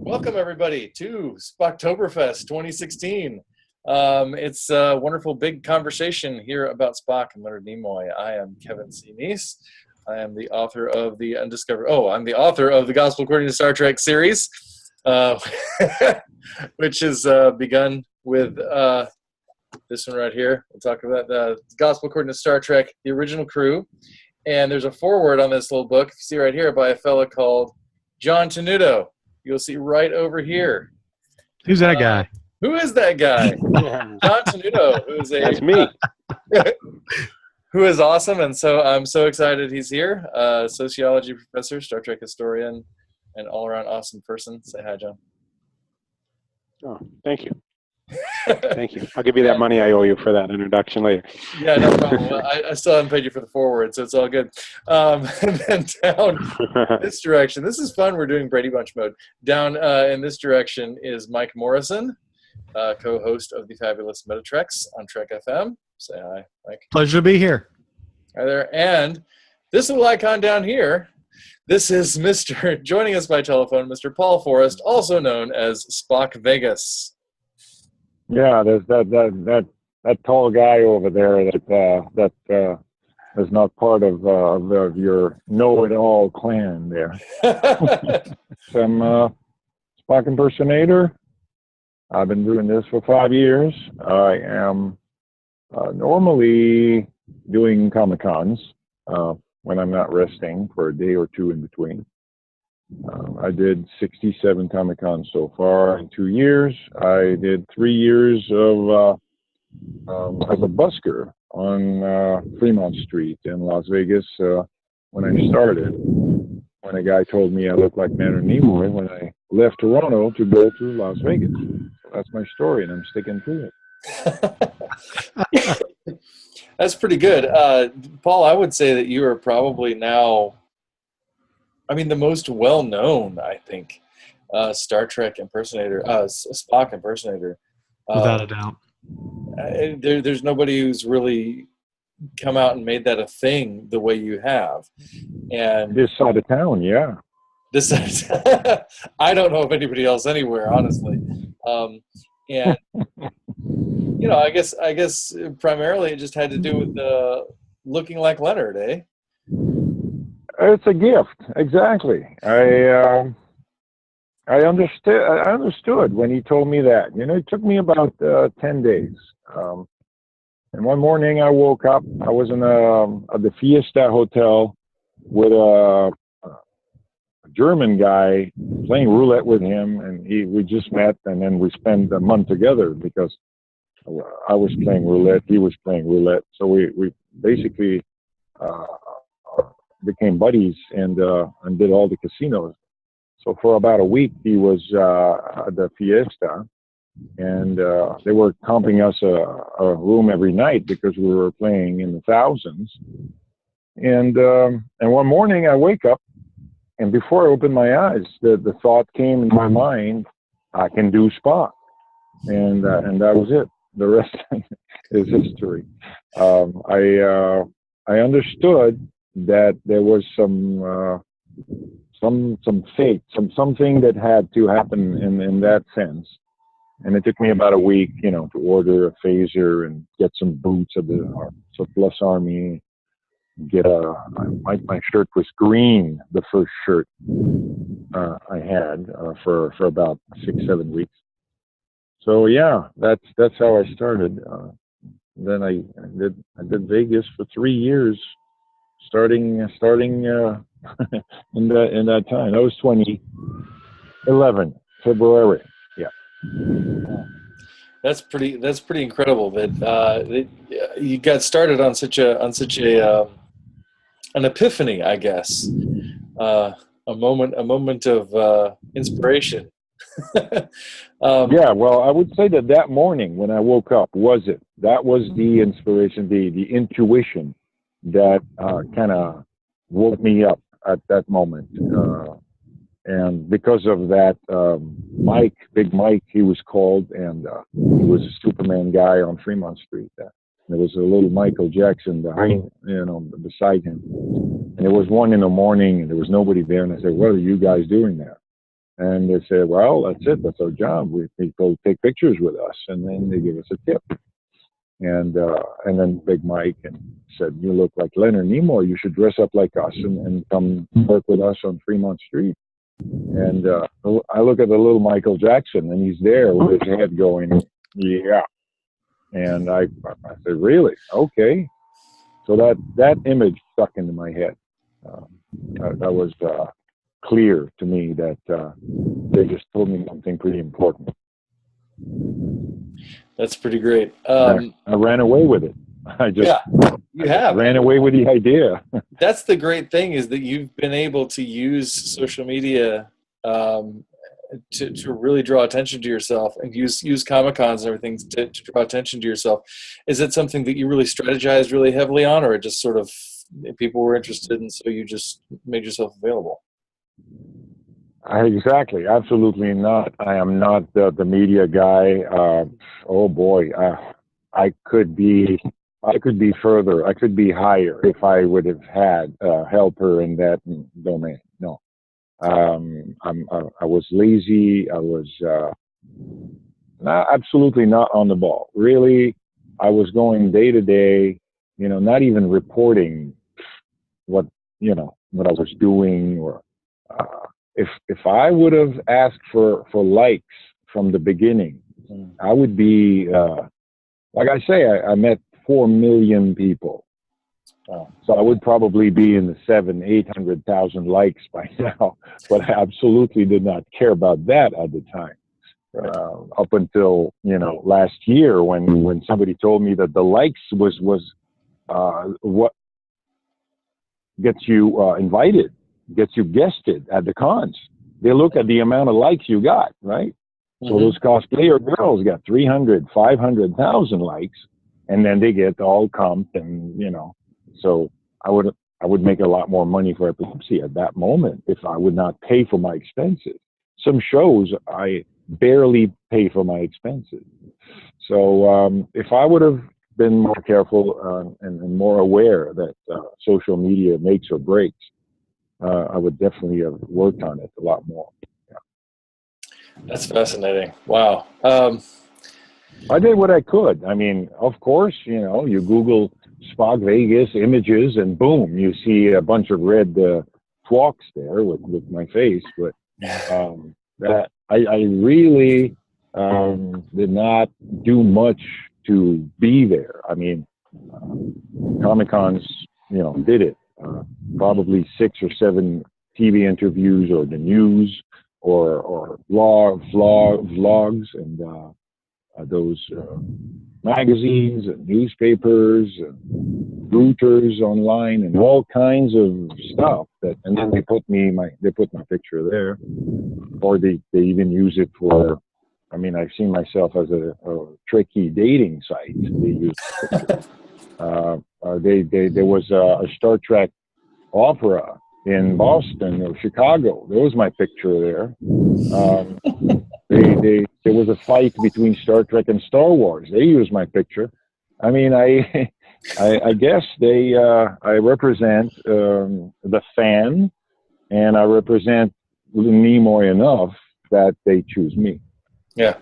Welcome, everybody, to Spocktoberfest 2016. It's a wonderful big conversation here about Spock and Leonard Nimoy. I am Kevin C. Neece. I am the author of the I'm the author of the Gospel According to Star Trek series, which has begun with this one right here. We'll talk about the Gospel According to Star Trek, the original crew. And there's a foreword on this little book, you see right here, by a fellow called John Tenuto. You'll see right over here. Who's that guy? Who is that guy? John Tenuto, who is That's me. Who is awesome, and so I'm so excited he's here. Sociology professor, Star Trek historian, and all-around awesome person. Say hi, John. Oh, thank you. Thank you. I'll give you that money I owe you for that introduction later. Yeah, no problem. Well, I still haven't paid you for the foreword, so it's all good. And then down this direction, this is fun. We're doing Brady Bunch mode. Down in this direction is Mike Morrison, co-host of the fabulous MetaTreks on Trek FM. Say hi, Mike. Pleasure to be here. Hi there. And this little icon down here, this is joining us by telephone, Mr. Paul Forrest, also known as Spock Vegas. Yeah, there's that tall guy over there that is not part of your know-it-all clan there. Some Spock impersonator. I've been doing this for 5 years. I am normally doing Comic-Cons when I'm not resting for a day or two in between. I did 67 Comic-Cons so far in 2 years. I did 3 years of as a busker on Fremont Street in Las Vegas when I started. When a guy told me I looked like Leonard Nimoy when I left Toronto to go to Las Vegas. So that's my story, and I'm sticking to it. That's pretty good. Paul, I would say that you are probably now, the most well-known, I think, Star Trek impersonator, Spock impersonator. Without a doubt. There's nobody who's really come out and made that a thing the way you have. And this side of town, yeah. This side, I don't know of anybody else anywhere, honestly. And I guess primarily it just had to do with looking like Leonard, eh? It's a gift, exactly. I understood when he told me that. It took me about 10 days. And one morning I woke up. I was in at the Fiesta Hotel with a German guy playing roulette with him, and we just met, and then we spent a month together because I was playing roulette, he was playing roulette. So we basically became buddies and did all the casinos. So for about a week, he was at the Fiesta, and they were comping us a room every night because we were playing in the thousands. And one morning I wake up, and before I open my eyes, the thought came in my mind, I can do Spock. And that was it. The rest is history. I understood that there was some fate, something that had to happen in that sense. And it took me about a week, to order a phaser and get some boots of the surplus army. My shirt was green, the first shirt I had for about 6-7 weeks. So yeah, that's how I started. Then I did Vegas for 3 years, starting in that time. That was 2011 February. Yeah. That's pretty incredible that you got started on such an epiphany, I guess, a moment of inspiration. Yeah, well, I would say that morning when I woke up that was the inspiration, the intuition that kind of woke me up at that moment. And because of that, Big Mike, he was called, and he was a Superman guy on Fremont Street. There was a little Michael Jackson behind, beside him. And it was 1 a.m, and there was nobody there. And I said, "What are you guys doing there?" And they say, well, that's it. That's our job. People take pictures with us, and then they give us a tip. And then Big Mike and said, you look like Leonard Nimoy. You should dress up like us and come work with us on Fremont Street. And I look at the little Michael Jackson, and he's there with his head going, yeah. And I said, really? Okay. So that image stuck into my head. That was clear to me that they just told me something pretty important. That's pretty great. I ran away with it. You have ran away with the idea. That's the great thing, is that you've been able to use social media to really draw attention to yourself, and use Comic-Cons and everything to draw attention to yourself. Is it something that you really strategized really heavily on, or it just sort of people were interested and so you just made yourself available? Exactly. Absolutely not. I am not the media guy. Oh boy. I could be further. I could be higher if I would have had a helper in that domain. No. I was lazy. I was absolutely not on the ball. Really, I was going day to day, not even reporting what I was doing, or if I would have asked for likes from the beginning, I would be like I say, I met 4 million people. Wow. So I would probably be in the 700,000-800,000 likes by now, but I absolutely did not care about that at the time. Right. Up until last year, when somebody told me that the likes was what gets you invited, gets you guested at the cons. They look at the amount of likes you got, right? Mm-hmm. So those cosplayer girls got 300, 500,000 likes, and then they get all comped, and So I would make a lot more money for Epilepsy at that moment if I would not pay for my expenses. Some shows I barely pay for my expenses. So if I would have been more careful and more aware that social media makes or breaks, I would definitely have worked on it a lot more. Yeah. That's fascinating. Wow. I did what I could. I mean, of course, you Google Spock Vegas images, and boom, you see a bunch of red twalks there with my face. But that I really did not do much to be there. I mean, Comic-Cons, did it. Probably 6 or 7 TV interviews, or the news, or vlogs, and those magazines and newspapers and routers online and all kinds of stuff and then they put my picture there, or they even use it for, I've seen myself as a tricky dating site. They use there was a Star Trek opera in Boston or Chicago. There was my picture there. There was a fight between Star Trek and Star Wars. They used my picture. I guess I represent the fan, and I represent Nimoy enough that they choose me. Yeah.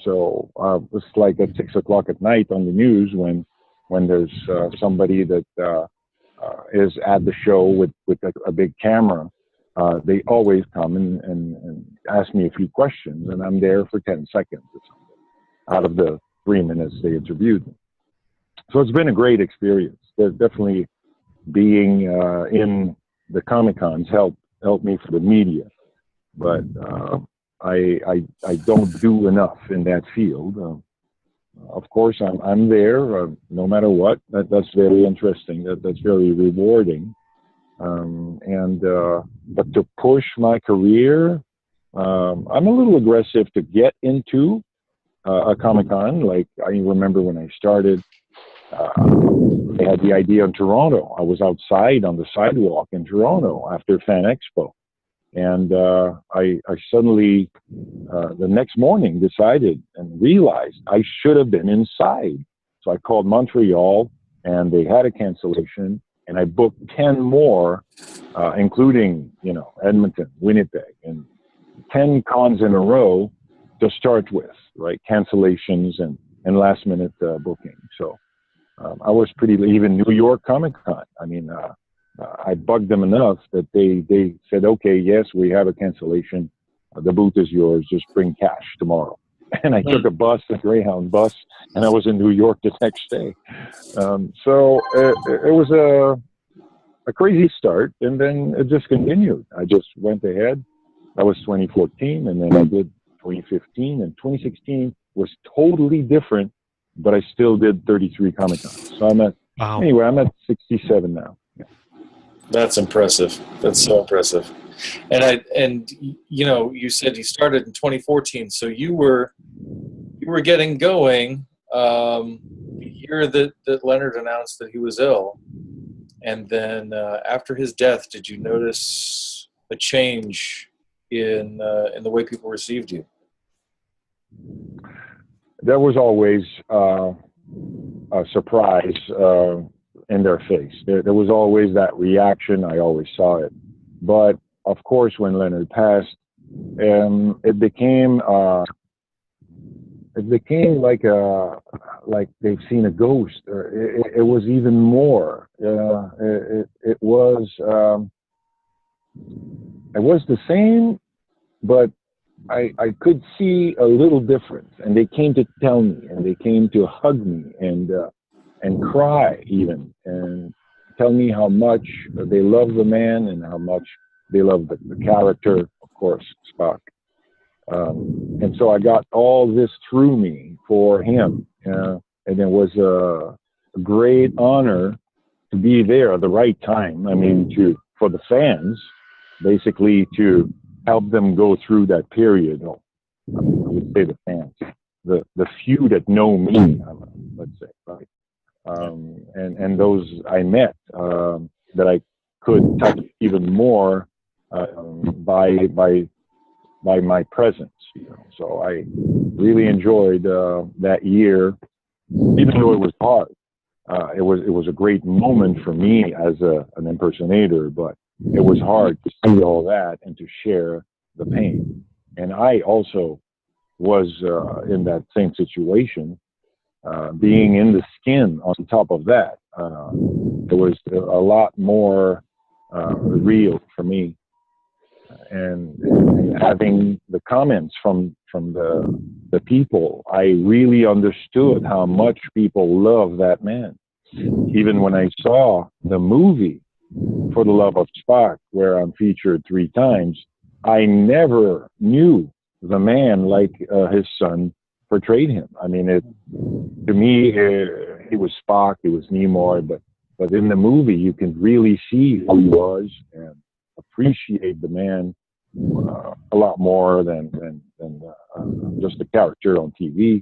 So it's like at 6 o'clock at night on the news when there's somebody that is at the show with a big camera. They always come and ask me a few questions, and I'm there for 10 seconds or something out of the 3 minutes they interviewed me. So it's been a great experience. There's definitely being in the Comic-Cons helped me for the media, but I don't do enough in that field. Of course, I'm there no matter what. That's very interesting. That's very rewarding. But to push my career, I'm a little aggressive to get into a Comic-Con. Like, I remember when I started, they had the idea in Toronto. I was outside on the sidewalk in Toronto after Fan Expo. And I suddenly, the next morning, decided and realized I should have been inside. So I called Montreal, and they had a cancellation. And I booked 10 more, including, Edmonton, Winnipeg, and 10 cons in a row to start with, right? Cancellations and last minute booking. So I was even New York Comic Con. I mean, I bugged them enough that they said, okay, yes, we have a cancellation. The booth is yours. Just bring cash tomorrow. And I took a Greyhound bus, and I was in New York the next day. So it was a crazy start, and then it just continued. I just went ahead. That was 2014, and then I did 2015, and 2016 was totally different, but I still did 33 Comic-Cons. So anyway, I'm at 67 now. Yeah. That's impressive. That's so impressive. And you know, you said you started in 2014, so you were getting going the year that Leonard announced that he was ill, and then after his death, did you notice a change in the way people received you? There was always a surprise in their face. There was always that reaction. I always saw it, but of course, when Leonard passed, it became like they've seen a ghost. It was even more. It was the same, but I could see a little difference. And they came to tell me, and they came to hug me and cry even, and tell me how much they love the man and how much they love the character, of course, Spock. And so I got all this through me for him. And it was a great honor to be there at the right time. I mean, for the fans, basically to help them go through that period. I would say the fans, the few that know me, let's say, right? And those I met that I could touch even more by my presence, you know. So I really enjoyed that year, even though it was hard. It was a great moment for me as an impersonator, but it was hard to see all that and to share the pain. And I also was in that same situation, being in the skin on top of that. It was a lot more real for me. And having the comments from the people, I really understood how much people love that man. Even when I saw the movie For the Love of Spock, where I'm featured 3 times, I never knew the man like his son portrayed him. I mean, to me, he was Spock, he was Nimoy, but in the movie, you can really see who he was and appreciate the man a lot more than just a character on TV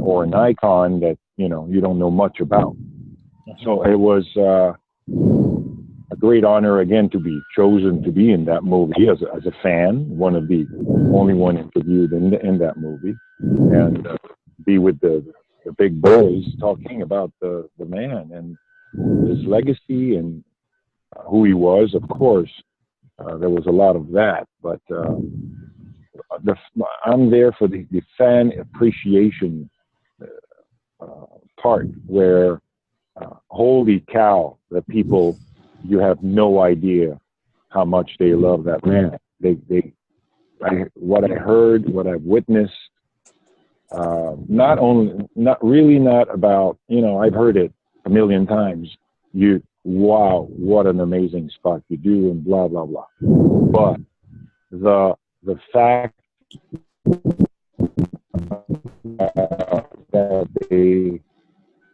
or an icon that you don't know much about. So it was a great honor again to be chosen to be in that movie as a fan, one of the only one interviewed in that movie, and be with the big boys talking about the man and his legacy and who he was. Of course, there was a lot of that, but I'm there for the fan appreciation part where holy cow, the people, you have no idea how much they love that man. What I heard, what I've witnessed, not about, I've heard it a million times. Wow, what an amazing Spock you do, and blah, blah, blah. But the fact that they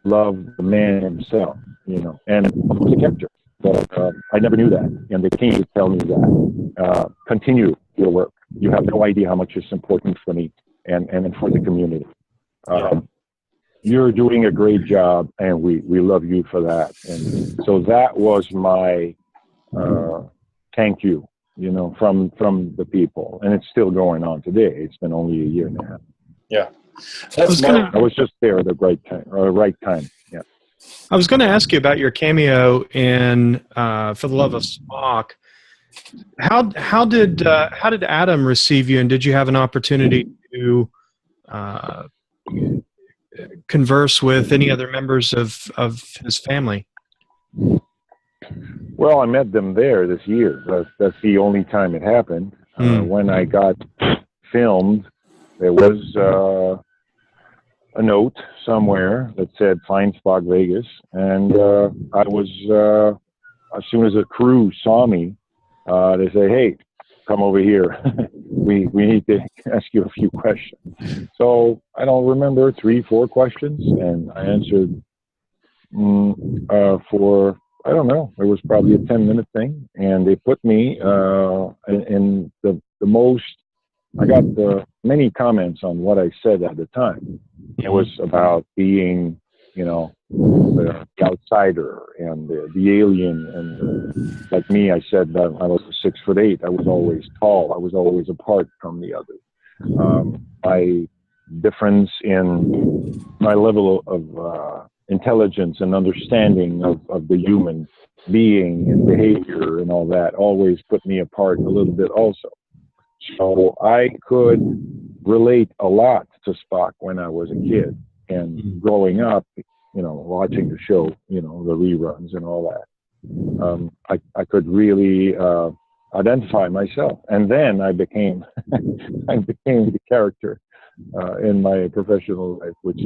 love the man himself, and of course the character. But I never knew that, and they came to tell me that. Continue your work. You have no idea how much it's important for me and for the community. You're doing a great job, and we love you for that. And so that was my thank you, from the people, and it's still going on today. It's been only a year and a half. Yeah, I was just there at the right time. Yeah. I was going to ask you about your cameo in For the Love of Spock. How did Adam receive you, and did you have an opportunity to converse with any other members of his family? Well, I met them there this year. That's the only time it happened. When I got filmed, there was a note somewhere that said "Find Spock Vegas," and I was as soon as the crew saw me, they say, "Hey, come over here. we need to ask you a few questions." So I don't remember 3-4 questions, and I answered for, I don't know, it was probably a 10-minute thing, and they put me in the most. I got many comments on what I said at the time. It was about being, the outsider and the alien, and like me, I said that I was 6'8". I was always tall. I was always apart from the others. My difference in my level of intelligence and understanding of the human being and behavior and all that always put me apart a little bit also. So I could relate a lot to Spock when I was a kid and growing up, watching the show, the reruns and all that. I could really identify myself, and then I became the character in my professional life, which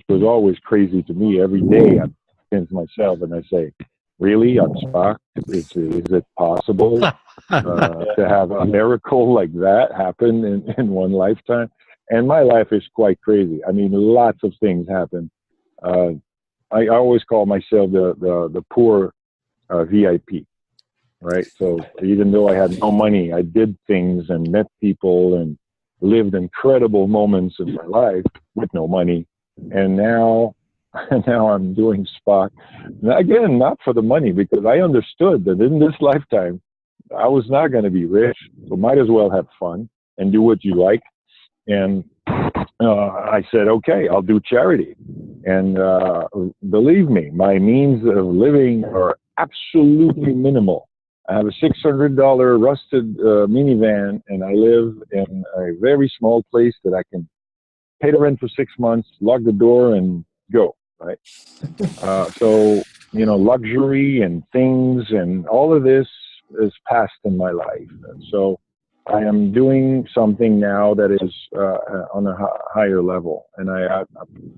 was always crazy to me. Every day I pinch myself and I say, "Really, I'm Spock? Is it possible to have a miracle like that happen in one lifetime?" And my life is quite crazy. I mean, lots of things happen. I always call myself the poor VIP, right? So even though I had no money, I did things and met people and lived incredible moments in my life with no money. And now I'm doing Spock. Again, not for the money, because I understood that in this lifetime, I was not going to be rich. So might as well have fun and do what you like. And I said, okay, I'll do charity. And believe me, my means of living are absolutely minimal. I have a $600 rusted minivan, and I live in a very small place that I can pay the rent for 6 months, lock the door, and go, right? So, luxury and things and all of this is past in my life. And so I am doing something now that is on a higher level, and I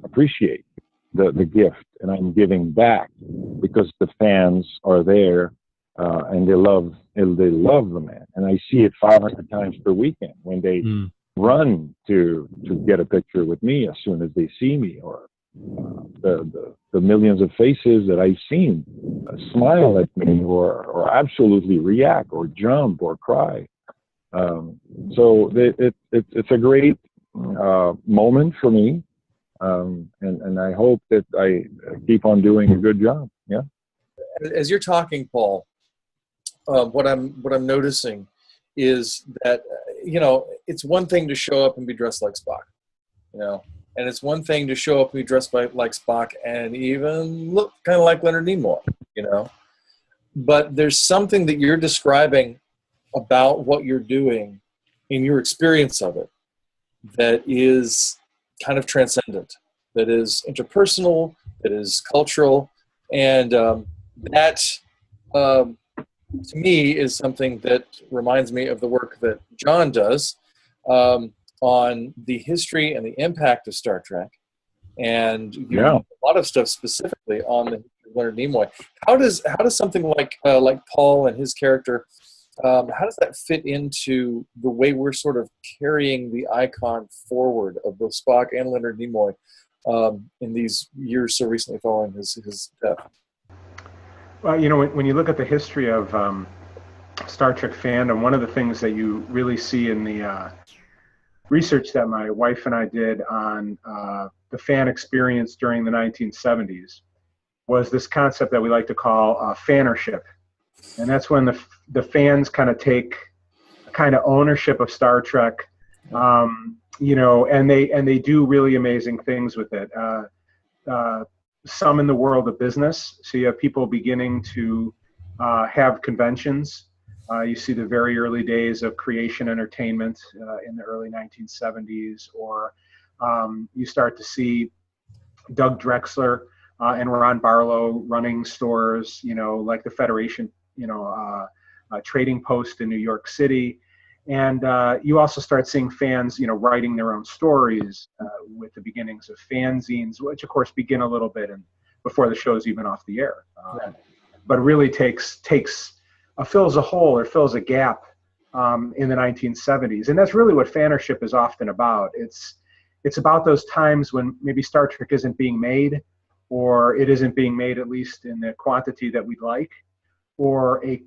appreciate the gift, and I'm giving back because the fans are there, and they love the man, and I see it 500 times per weekend when they run to get a picture with me as soon as they see me, or the millions of faces that I've seen smile at me, or absolutely react, or jump, or cry. So it's a great moment for me, and I hope that I keep on doing a good job. Yeah. As you're talking, Paul, what I'm noticing is that it's one thing to show up and be dressed like Spock, and it's one thing to show up and be dressed like Spock and even look kind of like Leonard Nimoy, But there's something that you're describing about what you're doing in your experience of it that is kind of transcendent, that is interpersonal, that is cultural, and that to me is something that reminds me of the work that John does on the history and the impact of Star Trek, and you do a lot of stuff specifically on the Leonard Nimoy. How does something like Paul and his character, how does that fit into the way we're sort of carrying the icon forward of both Spock and Leonard Nimoy in these years so recently following his death? Well, when you look at the history of Star Trek fandom, one of the things that you really see in the research that my wife and I did on the fan experience during the 1970s was this concept that we like to call fanership. And that's when the fans kind of take a kind of ownership of Star Trek, and they do really amazing things with it. Some in the world of business, so you have people beginning to have conventions You see the very early days of creation entertainment in the early 1970s, or you start to see Doug Drexler and Ron Barlow running stores, like the Federation, Trading Post in New York City. And you also start seeing fans, writing their own stories with the beginnings of fanzines, which of course begin a little bit before the show's even off the air. But really fills a hole or fills a gap in the 1970s. And that's really what fannership is often about. It's about those times when maybe Star Trek isn't being made, or it isn't being made at least in the quantity that we'd like, or a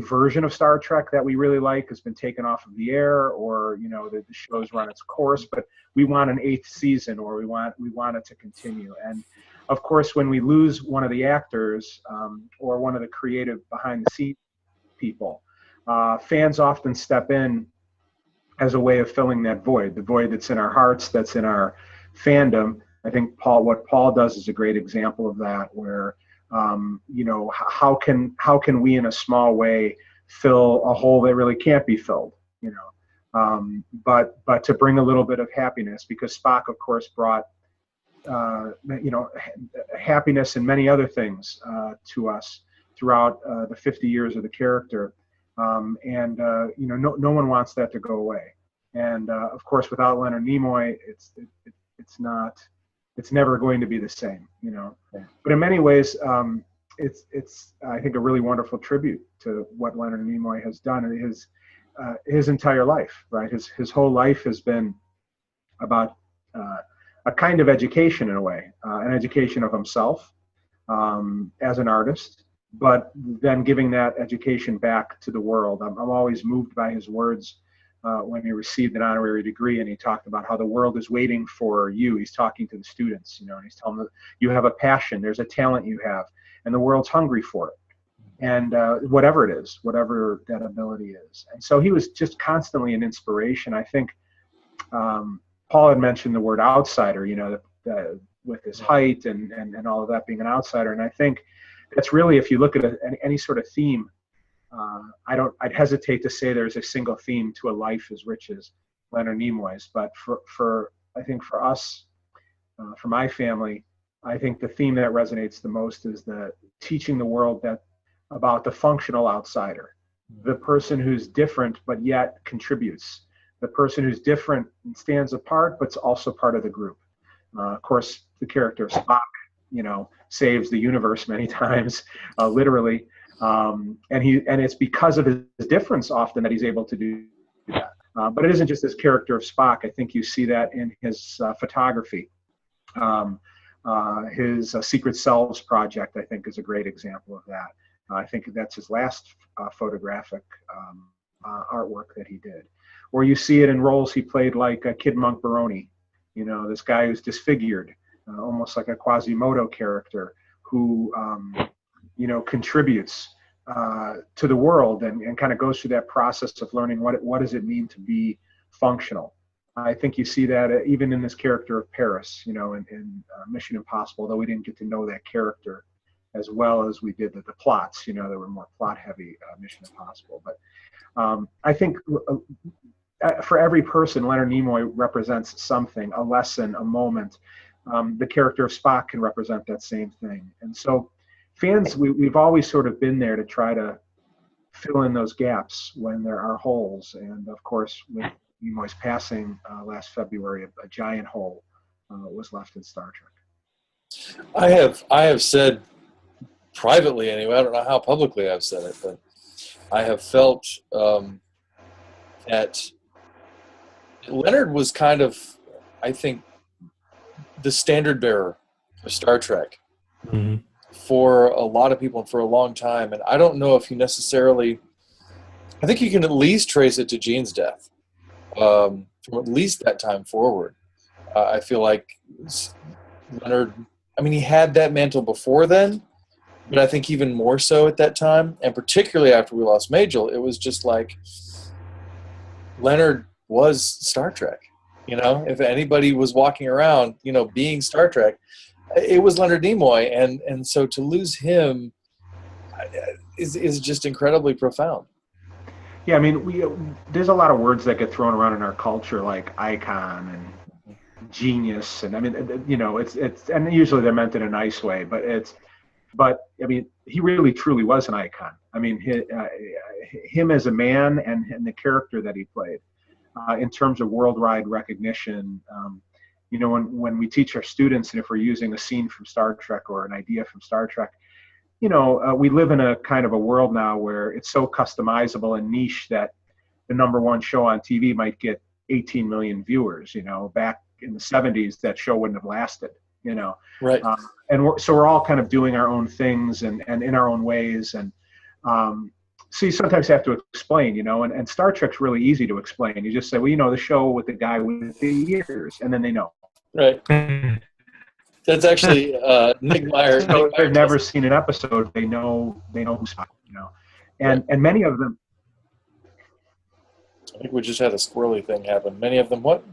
version of Star Trek that we really like has been taken off of the air, or the show's run its course, but we want an 8th season, or we want it to continue. And of course, when we lose one of the actors or one of the creative behind the scenes people, fans often step in as a way of filling that void, the void that's in our hearts, that's in our fandom. I think what Paul does is a great example of that, where how can we in a small way fill a hole that really can't be filled, but to bring a little bit of happiness, because Spock, of course, brought happiness and many other things to us throughout the 50 years of the character, no one wants that to go away. And of course, without Leonard Nimoy, it's never going to be the same, But in many ways, it's I think a really wonderful tribute to what Leonard Nimoy has done in his entire life, right? His whole life has been about a kind of education in a way, an education of himself as an artist, but then giving that education back to the world. I'm always moved by his words when he received an honorary degree, and he talked about how the world is waiting for you. He's talking to the students, and he's telling them, you have a passion, there's a talent you have, and the world's hungry for it. And whatever it is, whatever that ability is. And so he was just constantly an inspiration. I think Paul had mentioned the word outsider, with his height and all of that, being an outsider. And I think that's really, if you look at any sort of theme, I'd hesitate to say there's a single theme to a life as rich as Leonard Nimoy's. But I think for us, for my family, I think the theme that resonates the most is the teaching the world about the functional outsider, the person who's different but yet contributes, the person who's different and stands apart but's also part of the group. Of course, the character of Spock, saves the universe many times, literally, and it's because of his difference often that he's able to do that. But it isn't just this character of Spock. I think you see that in his photography. His Secret Selves project, I think, is a great example of that. I think that's his last photographic artwork that he did. Or you see it in roles he played, like Kid Monk Baroni, this guy who's disfigured, almost like a Quasimodo character who, contributes to the world and kind of goes through that process of learning what does it mean to be functional. I think you see that even in this character of Paris, in Mission Impossible, though we didn't get to know that character as well as we did the plots. There were more plot-heavy Mission Impossible. But I think for every person, Leonard Nimoy represents something, a lesson, a moment. The character of Spock can represent that same thing. And so fans, we've always sort of been there to try to fill in those gaps when there are holes. And of course, with Nimoy's passing last February, a giant hole was left in Star Trek. I have said privately, anyway, I don't know how publicly I've said it, but I have felt that Leonard was kind of, I think, the standard bearer of Star Trek for a lot of people and for a long time. And I don't know if you necessarily, I think you can at least trace it to Gene's death. From at least that time forward. I feel like Leonard, he had that mantle before then, but I think even more so at that time, and particularly after we lost Majel, it was just like Leonard was Star Trek. If anybody was walking around, being Star Trek, it was Leonard Nimoy, and so to lose him is just incredibly profound. Yeah, I mean, there's a lot of words that get thrown around in our culture, like icon and genius, and I mean, it's and usually they're meant in a nice way, but I mean, he really truly was an icon. I mean, him as a man and the character that he played, in terms of worldwide recognition. When we teach our students, and if we're using a scene from Star Trek or an idea from Star Trek, we live in a kind of a world now where it's so customizable and niche that the number one show on TV might get 18 million viewers. Back in the 70s, that show wouldn't have lasted. Right. And we're all kind of doing our own things and in our own ways. And so you sometimes have to explain, and Star Trek's really easy to explain. You just say, well, the show with the guy with the ears, and then they know. Right. That's actually Nick Meyer. So they've never seen an episode. They know who's Spock, and many of them. I think we just had a squirrely thing happen. Many of them, what?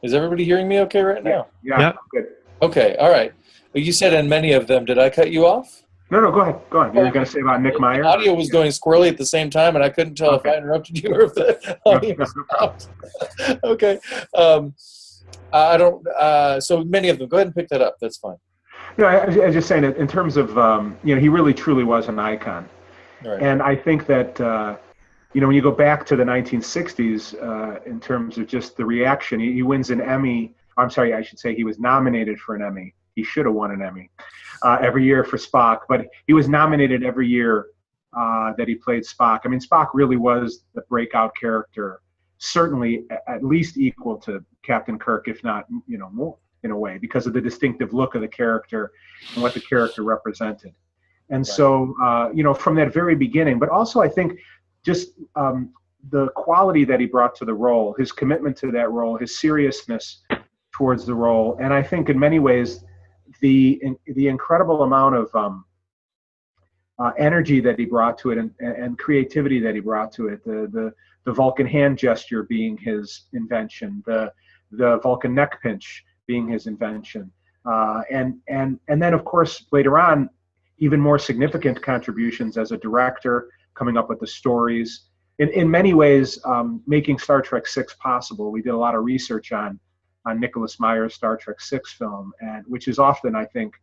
Is everybody hearing me okay right now? Yeah. Good. Okay, all right. Well, you said, and many of them. Did I cut you off? No, go ahead. You were going to say about Nick Meyer? The audio was going squirrely at the same time, and I couldn't tell if I interrupted you or if the audio stopped. Okay. I don't. So many of them. Go ahead and pick that up. That's fine. I was just saying that in terms of, he really truly was an icon. Right. And I think that, when you go back to the 1960s, in terms of just the reaction, he wins an Emmy. I'm sorry, I should say he was nominated for an Emmy. He should have won an Emmy every year for Spock, but he was nominated every year that he played Spock. I mean, Spock really was the breakout character, certainly at least equal to Captain Kirk, if not, more in a way, because of the distinctive look of the character and what the character represented. And so, from that very beginning, but also I think just the quality that he brought to the role, his commitment to that role, his seriousness towards the role, and I think in many ways, the incredible amount of energy that he brought to it and creativity that he brought to it, the Vulcan hand gesture being his invention, the Vulcan neck pinch being his invention, and then of course later on, even more significant contributions as a director, coming up with the stories. In many ways, making Star Trek VI possible. We did a lot of research on Nicholas Meyer's Star Trek VI film, and which is often, I think,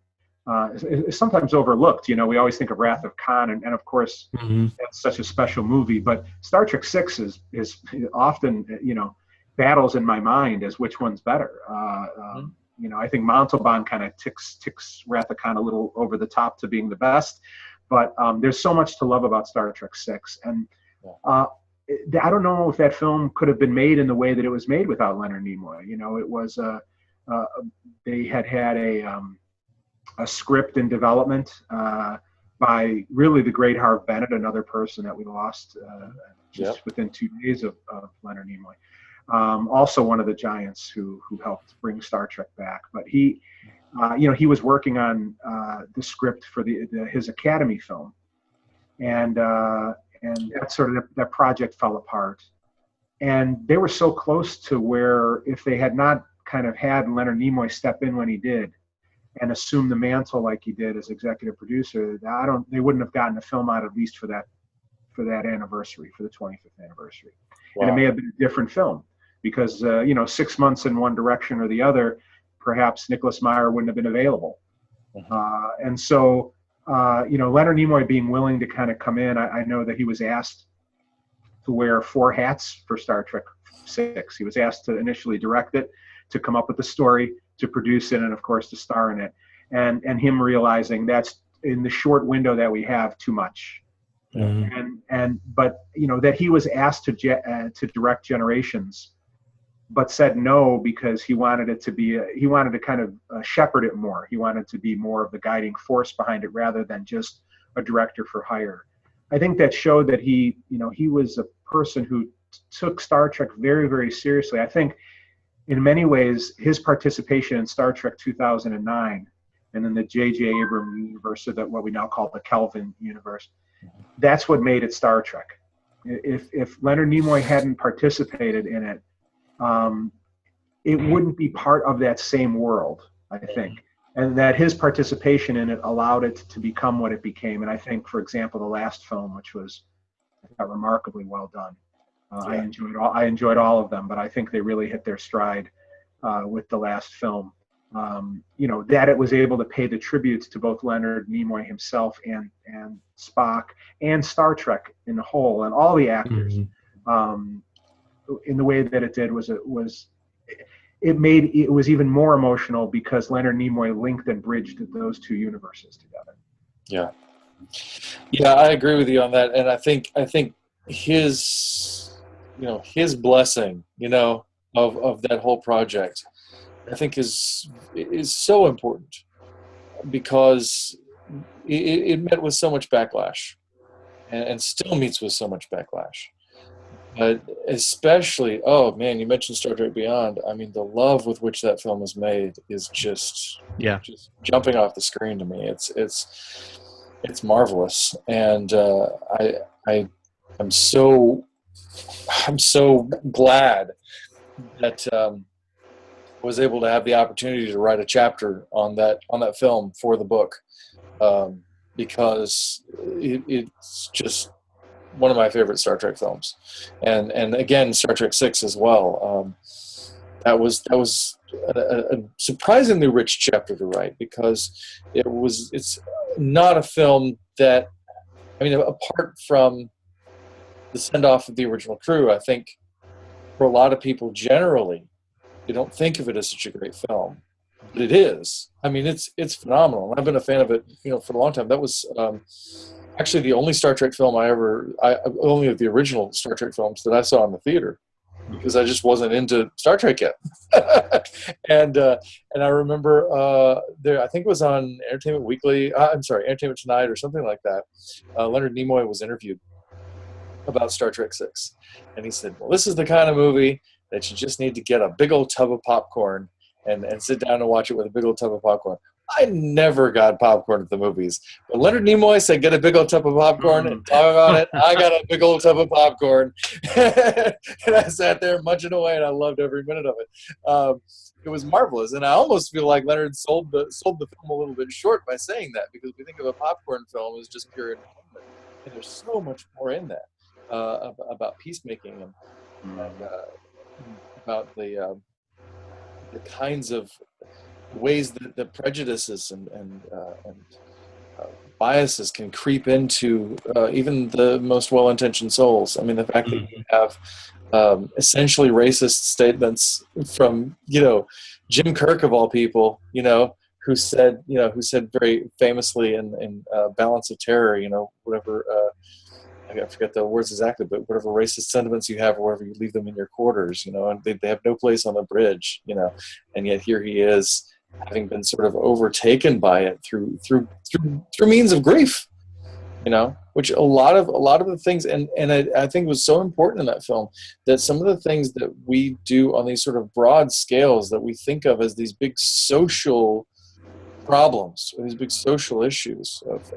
is sometimes overlooked. We always think of Wrath of Khan, and of course, that's such a special movie. But Star Trek VI is often, battles in my mind as which one's better. I think Montalban kind of ticks Wrath of Khan a little over the top to being the best, but there's so much to love about Star Trek VI, and I don't know if that film could have been made in the way that it was made without Leonard Nimoy. It was they had a script in development by really the great Harve Bennett, another person that we lost just within 2 days of Leonard Nimoy. Also one of the giants who helped bring Star Trek back. But he was working on the script for his Academy film, and that project fell apart. And they were so close to where, if they had not kind of had Leonard Nimoy step in when he did and assume the mantle like he did as executive producer, they wouldn't have gotten a film out at least for that anniversary, for the 25th anniversary. Wow. And it may have been a different film because 6 months in one direction or the other, perhaps Nicholas Meyer wouldn't have been available. And so Leonard Nimoy being willing to kind of come in, I know that he was asked to wear 4 hats for Star Trek VI. He was asked to initially direct it, to come up with the story, to produce it, and of course to star in it. And him realizing that's, in the short window that we have, too much. But that he was asked to direct Generations, but said no because he wanted it to be he wanted to kind of shepherd it more. He wanted to be more of the guiding force behind it rather than just a director for hire. I think that showed that he was a person who took Star Trek very, very seriously. I think in many ways his participation in Star Trek 2009 and in the J.J. Abrams universe, so that what we now call the Kelvin universe, that's what made it Star Trek. If Leonard Nimoy hadn't participated in it, it wouldn't be part of that same world, I think. and that his participation in it allowed it to become what it became. And I think, for example, the last film, which was remarkably well done. Yeah. I enjoyed all of them, but I think they really hit their stride with the last film. That it was able to pay the tributes to both Leonard Nimoy himself and Spock and Star Trek in the whole, and all the actors. In the way that it did it was even more emotional because Leonard Nimoy linked and bridged those two universes together. Yeah, I agree with you on that, and I think his blessing, of that whole project, I think is so important because it met with so much backlash, and still meets with so much backlash. But especially, oh man, you mentioned Star Trek Beyond. I mean, the love with which that film is made is just jumping off the screen to me. It's marvelous, and I'm so glad that I was able to have the opportunity to write a chapter on that film for the book, because it's just one of my favorite Star Trek films, and again Star Trek 6 as well. That was a surprisingly rich chapter to write because it's not a film that, I mean, apart from the send off of the original crew, I think for a lot of people generally, they don't think of it as such a great film, but it is. I mean, it's phenomenal. I've been a fan of it, for a long time. That was actually the only Star Trek film only of the original Star Trek films that I saw in the theater, because I just wasn't into Star Trek yet. and I remember I think it was on Entertainment Weekly. Entertainment Tonight or something like that. Leonard Nimoy was interviewed about Star Trek 6, and he said, "Well, this is the kind of movie that you just need to get a big old tub of popcorn and sit down and watch it with a big old tub of popcorn." I never got popcorn at the movies, but Leonard Nimoy said, "Get a big old tub of popcorn and talk about it." I got a big old tub of popcorn, and I sat there munching away, and I loved every minute of it. It was marvelous, and I almost feel like Leonard sold the film a little bit short by saying that, because we think of a popcorn film as just pure entertainment, and there's so much more in that about peacemaking and about the kinds of ways that the prejudices and biases can creep into even the most well-intentioned souls. I mean, the fact that you have essentially racist statements from Jim Kirk of all people, who said very famously in Balance of Terror, whatever. I forget the words exactly, but whatever racist sentiments you have, or wherever you leave them in your quarters, and they have no place on the bridge, and yet here he is, having been sort of overtaken by it through means of grief, which a lot of the things, and I think was so important in that film, that some of the things that we do on these sort of broad scales that we think of as these big social problems, or these big social issues of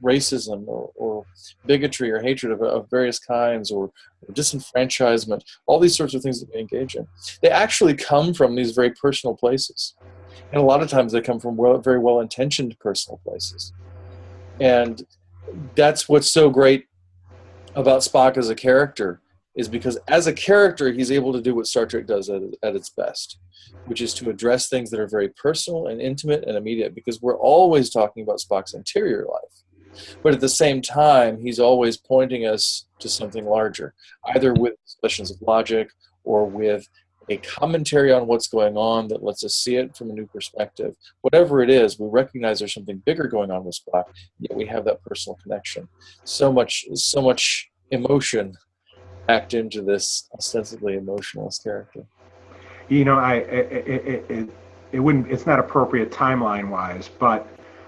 racism or bigotry or hatred of various kinds, or disenfranchisement, all these sorts of things that we engage in, they actually come from these very personal places. And a lot of times they come from very well-intentioned personal places. And that's what's so great about Spock as a character, is because as a character, he's able to do what Star Trek does at its best, which is to address things that are very personal and intimate and immediate, because we're always talking about Spock's interior life. But at the same time, he's always pointing us to something larger, either with expressions of logic or with a commentary on what's going on that lets us see it from a new perspective. Whatever it is, we recognize there's something bigger going on with Spock, yet we have that personal connection. So much emotion packed into this ostensibly emotionless character. It's not appropriate timeline-wise, but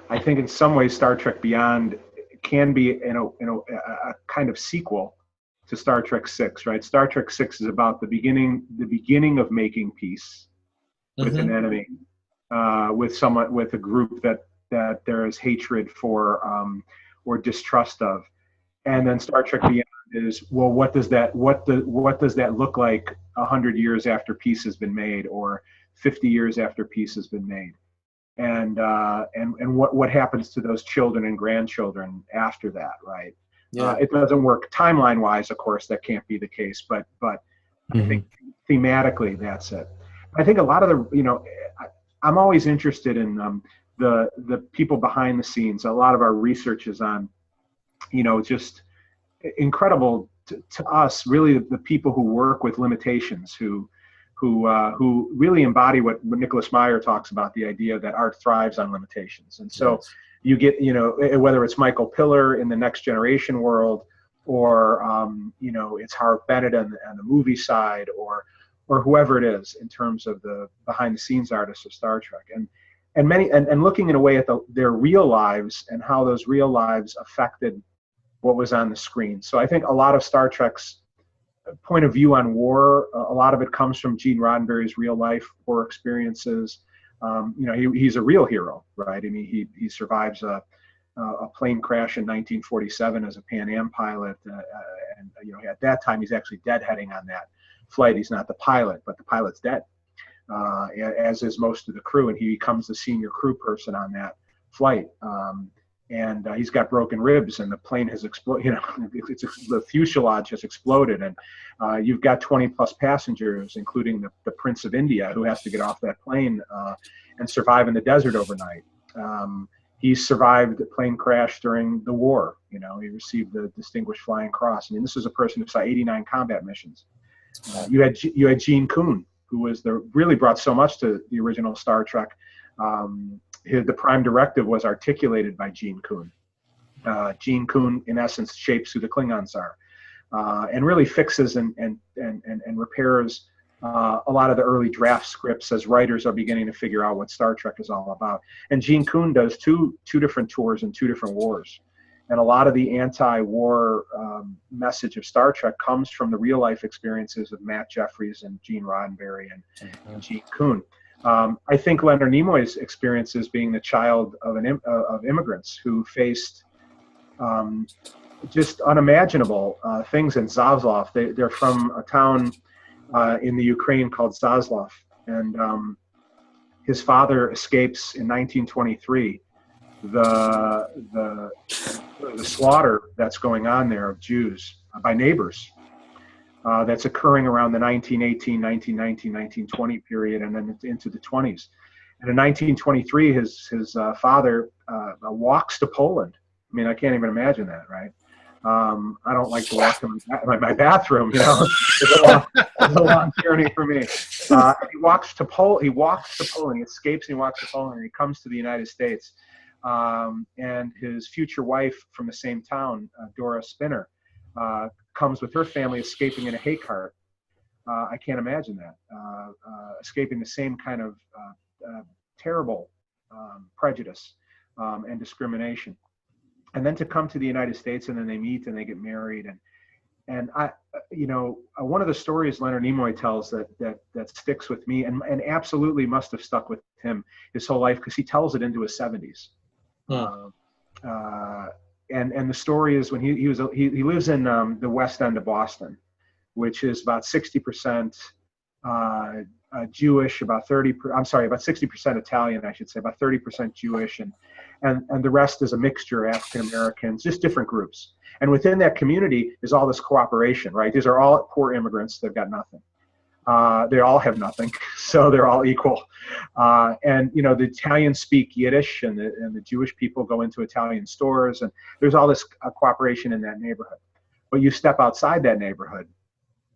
I think in some ways Star Trek Beyond can be a kind of sequel to Star Trek 6, right? Star Trek 6 is about the beginning of making peace with an enemy, with a group that there is hatred for or distrust of, and then Star Trek Beyond is, well, what does that look like 100 years after peace has been made, or 50 years after peace has been made? and what happens to those children and grandchildren after that, right? Yeah. It doesn't work timeline-wise, of course, that can't be the case, but I think thematically that's it. I think a lot of the, I'm always interested in the people behind the scenes. A lot of our research is on, just incredible to us, really the people who work with limitations, who really embody what Nicholas Meyer talks about, the idea that art thrives on limitations. And so you get, whether it's Michael Piller in the Next Generation world, or, it's Harv Bennett on the movie side, or whoever it is in terms of the behind the scenes artists of Star Trek. And looking in a way at their real lives and how those real lives affected what was on the screen. So I think a lot of Star Trek's point of view on war, a lot of it comes from Gene Roddenberry's real life war experiences. He's a real hero, right? I mean, he survives a plane crash in 1947 as a Pan Am pilot, and at that time he's actually deadheading on that flight. He's not the pilot, but the pilot's dead, as is most of the crew, and he becomes the senior crew person on that flight. And he's got broken ribs, and the plane has exploded. The fuselage has exploded, and you've got 20 plus passengers, including the Prince of India, who has to get off that plane and survive in the desert overnight. He survived the plane crash during the war. He received the Distinguished Flying Cross. I mean, this is a person who saw 89 combat missions. You had Gene Kuhn, who really brought so much to the original Star Trek. The prime directive was articulated by Gene Kuhn. Gene Kuhn, in essence, shapes who the Klingons are, and really fixes and repairs a lot of the early draft scripts as writers are beginning to figure out what Star Trek is all about. And Gene Kuhn does two different tours in two different wars. And a lot of the anti-war message of Star Trek comes from the real-life experiences of Matt Jeffries and Gene Roddenberry and Gene Kuhn. I think Leonard Nimoy's experiences being the child of immigrants who faced just unimaginable things in Zaslav. They're from a town in the Ukraine called Zaslav, and his father escapes in 1923 the slaughter that's going on there of Jews by neighbors. That's occurring around the 1918, 1919, 1920 period, and then into the 20s. And in 1923, his father walks to Poland. I mean, I can't even imagine that, right? I don't like to walk to my bathroom, It's a long journey for me. He walks to Poland. He escapes and he walks to Poland, and he comes to the United States. And his future wife from the same town, Dora Spinner, comes with her family escaping in a hay cart. I can't imagine that. Escaping the same kind of terrible prejudice and discrimination. And then to come to the United States, and then they meet and they get married. And one of the stories Leonard Nimoy tells that sticks with me and absolutely must have stuck with him his whole life, because he tells it into his 70s. And the story is when he lives in the West End of Boston, which is about 60% Jewish, about 60% Italian, I should say, about 30% Jewish, and the rest is a mixture of African Americans, just different groups. And within that community is all this cooperation, right? These are all poor immigrants. They've got nothing. They all have nothing, so they're all equal. And the Italians speak Yiddish, and the Jewish people go into Italian stores, and there's all this cooperation in that neighborhood. But you step outside that neighborhood,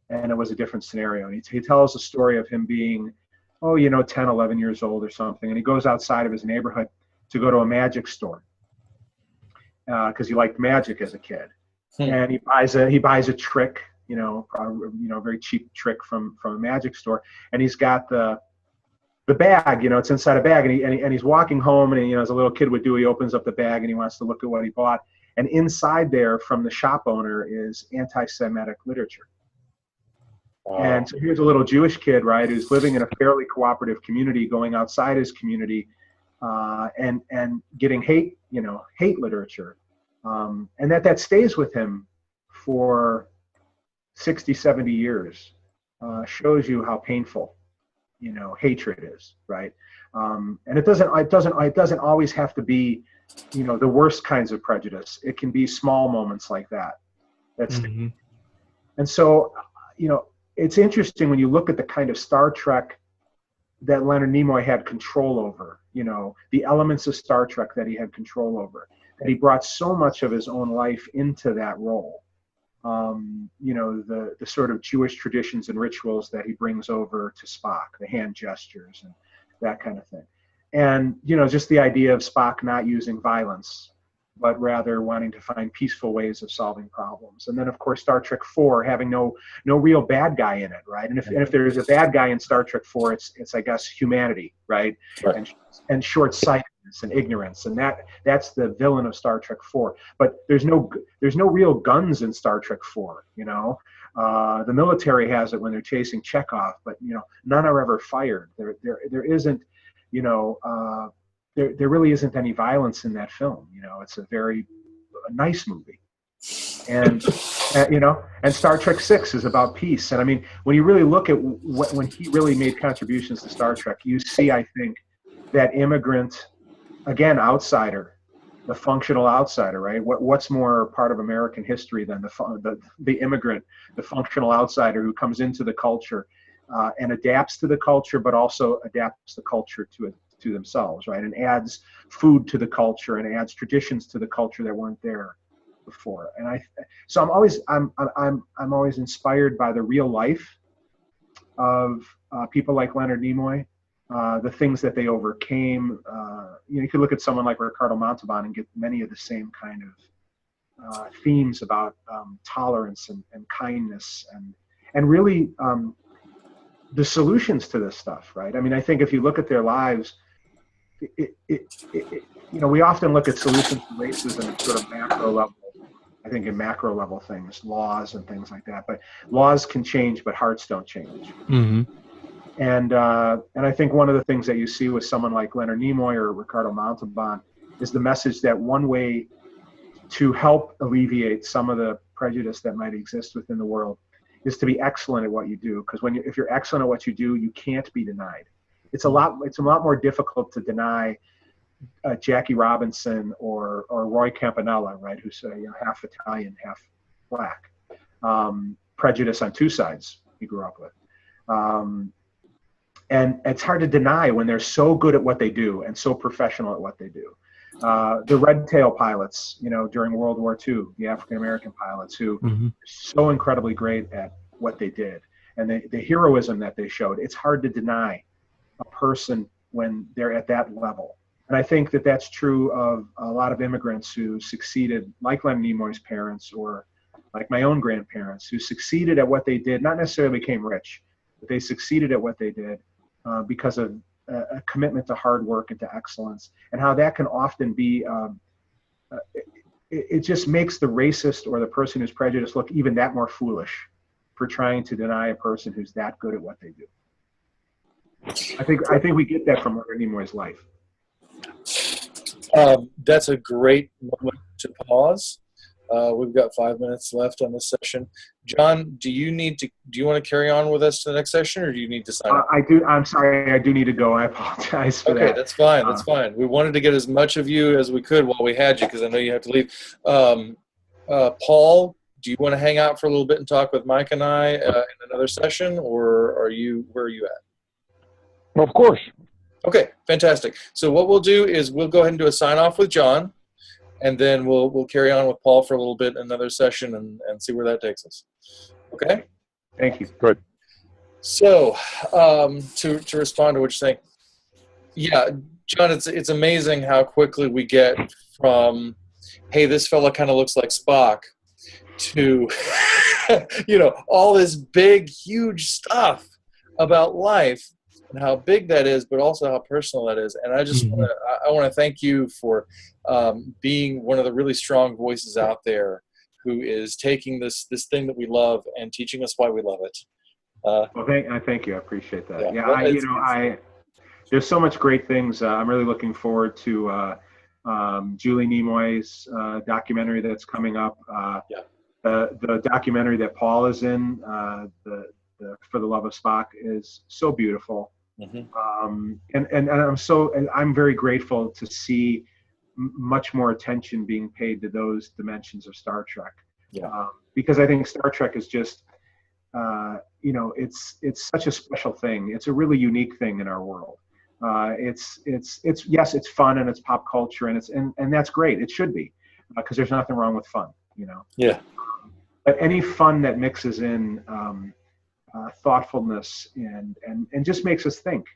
and it was a different scenario. And he tells a story of him being, 10, 11 years old or something, and he goes outside of his neighborhood to go to a magic store because he liked magic as a kid, and he buys a trick. A very cheap trick from a magic store, and he's got the bag. It's inside a bag, and he's walking home, and as a little kid would do, he opens up the bag and he wants to look at what he bought, and inside there, from the shop owner, is anti-Semitic literature. And so here's a little Jewish kid, right, who's living in a fairly cooperative community, going outside his community, and getting hate literature, and that stays with him for 60, 70 years, shows you how painful, hatred is, right? And it doesn't always have to be, the worst kinds of prejudice. It can be small moments like that. Mm-hmm. And so, it's interesting when you look at the kind of Star Trek that Leonard Nimoy had control over, the elements of Star Trek that he had control over, that he brought so much of his own life into that role. The sort of Jewish traditions and rituals that he brings over to Spock, the hand gestures and that kind of thing. And, just the idea of Spock not using violence, but rather wanting to find peaceful ways of solving problems. And then, of course, Star Trek 4 having no real bad guy in it, right? And if there's a bad guy in Star Trek 4, it's I guess humanity, right? And short-sightedness and ignorance, and that's the villain of Star Trek 4. But there's no real guns in Star Trek 4, The military has it when they're chasing Chekhov, but none are ever fired. There isn't, there really isn't any violence in that film. It's a very nice movie. And Star Trek 6 is about peace. And I mean, when you really look at when he really made contributions to Star Trek, you see, I think, that immigrant, again, outsider, the functional outsider, right? What's more part of American history than the immigrant, the functional outsider who comes into the culture and adapts to the culture, but also adapts the culture to themselves, right? And adds food to the culture and adds traditions to the culture that weren't there before. And I'm always inspired by the real life of people like Leonard Nimoy, the things that they overcame. You could look at someone like Ricardo Montalban and get many of the same kind of themes about tolerance and kindness and really the solutions to this stuff, right? I mean, I think if you look at their lives, we often look at solutions to racism at sort of macro level. I think in macro level things, laws and things like that. But laws can change, but hearts don't change. Mm-hmm. And I think one of the things that you see with someone like Leonard Nimoy or Ricardo Montalban is the message that one way to help alleviate some of the prejudice that might exist within the world is to be excellent at what you do. Because if you're excellent at what you do, you can't be denied. It's a lot more difficult to deny Jackie Robinson or Roy Campanella, right, who's half Italian, half black. Prejudice on two sides he grew up with. And it's hard to deny when they're so good at what they do and so professional at what they do. The Red Tail pilots, during World War II, the African-American pilots who Mm-hmm. are so incredibly great at what they did and the heroism that they showed. It's hard to deny a person when they're at that level. And I think that that's true of a lot of immigrants who succeeded, like Leonard Nimoy's parents or like my own grandparents, who succeeded at what they did, not necessarily became rich, but they succeeded at what they did because of a commitment to hard work and to excellence, and how that can often be, it just makes the racist or the person who's prejudiced look even that more foolish for trying to deny a person who's that good at what they do. I think we get that from Leonard Nimoy's life. That's a great moment to pause. We've got 5 minutes left on this session. John, do you want to carry on with us to the next session, or do you need to sign up? I do. I'm sorry. I do need to go. I apologize for that. Okay, that's fine. That's fine. We wanted to get as much of you as we could while we had you, because I know you have to leave. Paul, do you want to hang out for a little bit and talk with Mike and I in another session, or where are you at? Of course. Okay, fantastic. So what we'll do is we'll go ahead and do a sign off with John, and then we'll carry on with Paul for a little bit in another session and see where that takes us. Okay? Thank you. Good. So to respond to what you're saying, yeah, John, it's amazing how quickly we get from, hey, this fella kind of looks like Spock, to all this big, huge stuff about life and how big that is, but also how personal that is. And I just want to thank you for being one of the really strong voices out there who is taking this thing that we love and teaching us why we love it. Well, thank you. I appreciate that. Yeah, there's so much great things. I'm really looking forward to Julie Nimoy's documentary that's coming up. The documentary that Paul is in, the For the Love of Spock, is so beautiful. And I'm very grateful to see much more attention being paid to those dimensions of Star Trek. Yeah. Because I think Star Trek is just, it's such a special thing. It's a really unique thing in our world. It's yes, it's fun and it's pop culture and that's great. It should be, because there's nothing wrong with fun, Yeah. But any fun that mixes in thoughtfulness and just makes us think,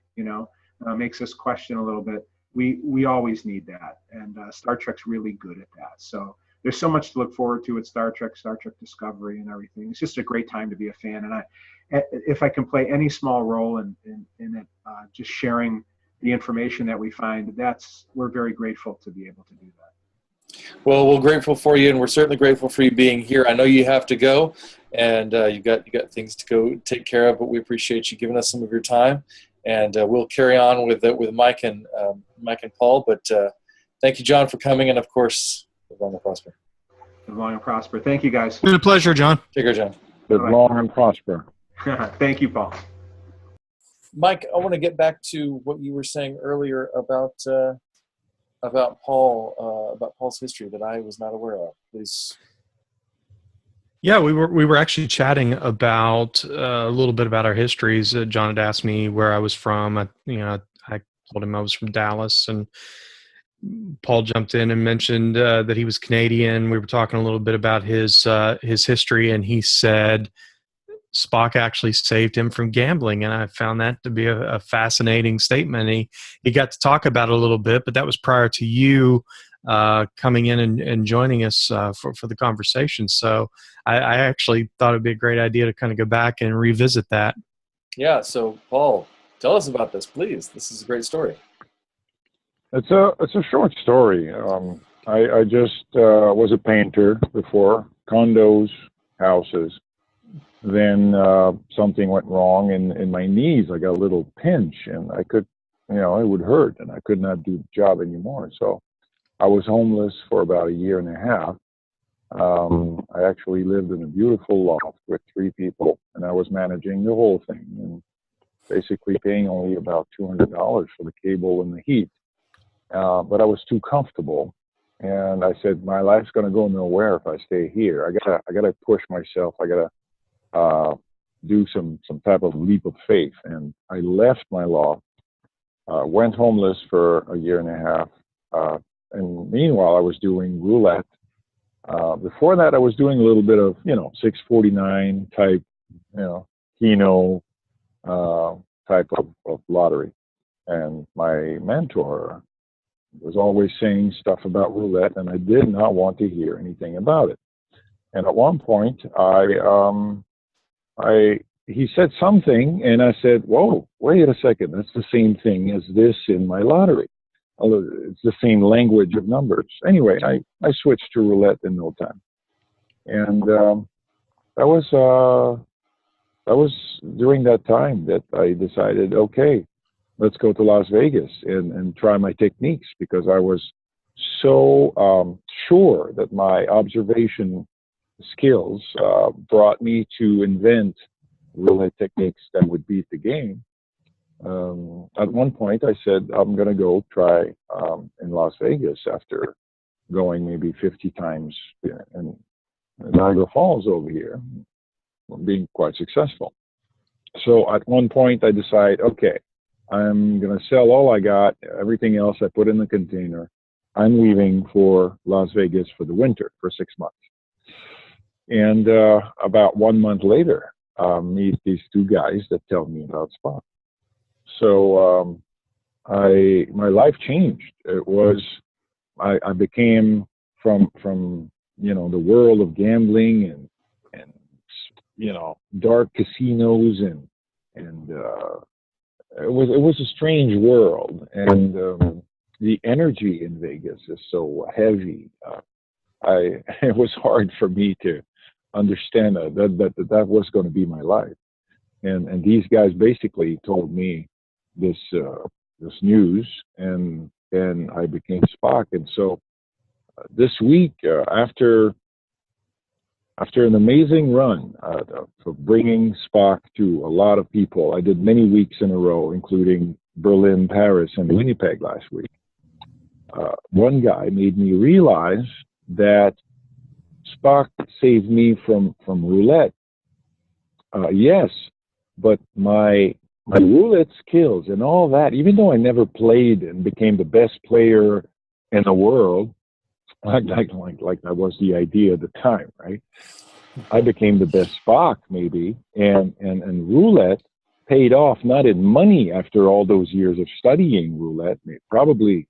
makes us question a little bit. We always need that, and Star Trek's really good at that. So there's so much to look forward to at Star Trek Discovery, and everything. It's just a great time to be a fan, and if I can play any small role in it, just sharing the information that we find, we're very grateful to be able to do that. Well, we're grateful for you, and we're certainly grateful for you being here. I know you have to go, and you got things to go take care of, but we appreciate you giving us some of your time, and we'll carry on with Mike and Paul. But thank you, John, for coming, and of course, live long and prosper. Live long and prosper. Thank you, guys. It's been a pleasure, John. Take care, John. Live long and prosper. Thank you, Paul. Mike, I want to get back to what you were saying earlier about Paul, about Paul's history that I was not aware of. Please. Yeah, we were actually chatting about a little bit about our histories. John had asked me where I was from. I told him I was from Dallas, and Paul jumped in and mentioned that he was Canadian. We were talking a little bit about his history, and he said Spock actually saved him from gambling, and I found that to be a fascinating statement. He got to talk about it a little bit, but that was prior to you coming in and joining us for the conversation. So I actually thought it'd be a great idea to kind of go back and revisit that. Yeah. So Paul, tell us about this, please. This is a great story. It's a short story. I just was a painter before, condos, houses. Then something went wrong in my knees. I got a little pinch, and I could, it would hurt, and I could not do the job anymore. So I was homeless for about a year and a half. I actually lived in a beautiful loft with 3 people, and I was managing the whole thing and basically paying only about $200 for the cable and the heat. But I was too comfortable, and I said, my life's going to go nowhere if I stay here. I gotta push myself. I gotta do some type of leap of faith. And I left my loft, went homeless for a year and a half. And meanwhile, I was doing roulette. Before that, I was doing a little bit of, 649 type, Keno type of lottery. And my mentor was always saying stuff about roulette, and I did not want to hear anything about it. And at one point, he said something, and I said, whoa, wait a second, that's the same thing as this in my lottery. It's the same language of numbers. Anyway, I switched to roulette in no time. And that was during that time that I decided, okay, let's go to Las Vegas and try my techniques, because I was so sure that my observation skills brought me to invent roulette techniques that would beat the game. At one point, I said, I'm going to go try in Las Vegas after going maybe 50 times in Niagara Falls over here, being quite successful. So at one point, I decide, okay, I'm going to sell all I got, everything else I put in the container. I'm leaving for Las Vegas for the winter for 6 months. And about 1 month later, meet these 2 guys that tell me about Spock. So my life changed. It was, I became from the world of gambling and dark casinos and it was a strange world, and the energy in Vegas is so heavy. It was hard for me to understand that was going to be my life, and these guys basically told me this news, and I became Spock. And so this week, after after an amazing run for bringing Spock to a lot of people, I did many weeks in a row, including Berlin, Paris, and Winnipeg last week. One guy made me realize that Spock saved me from roulette. Yes, but my roulette skills and all that, even though I never played and became the best player in the world, like that was the idea at the time, right? I became the best Spock, maybe, and roulette paid off, not in money after all those years of studying roulette, probably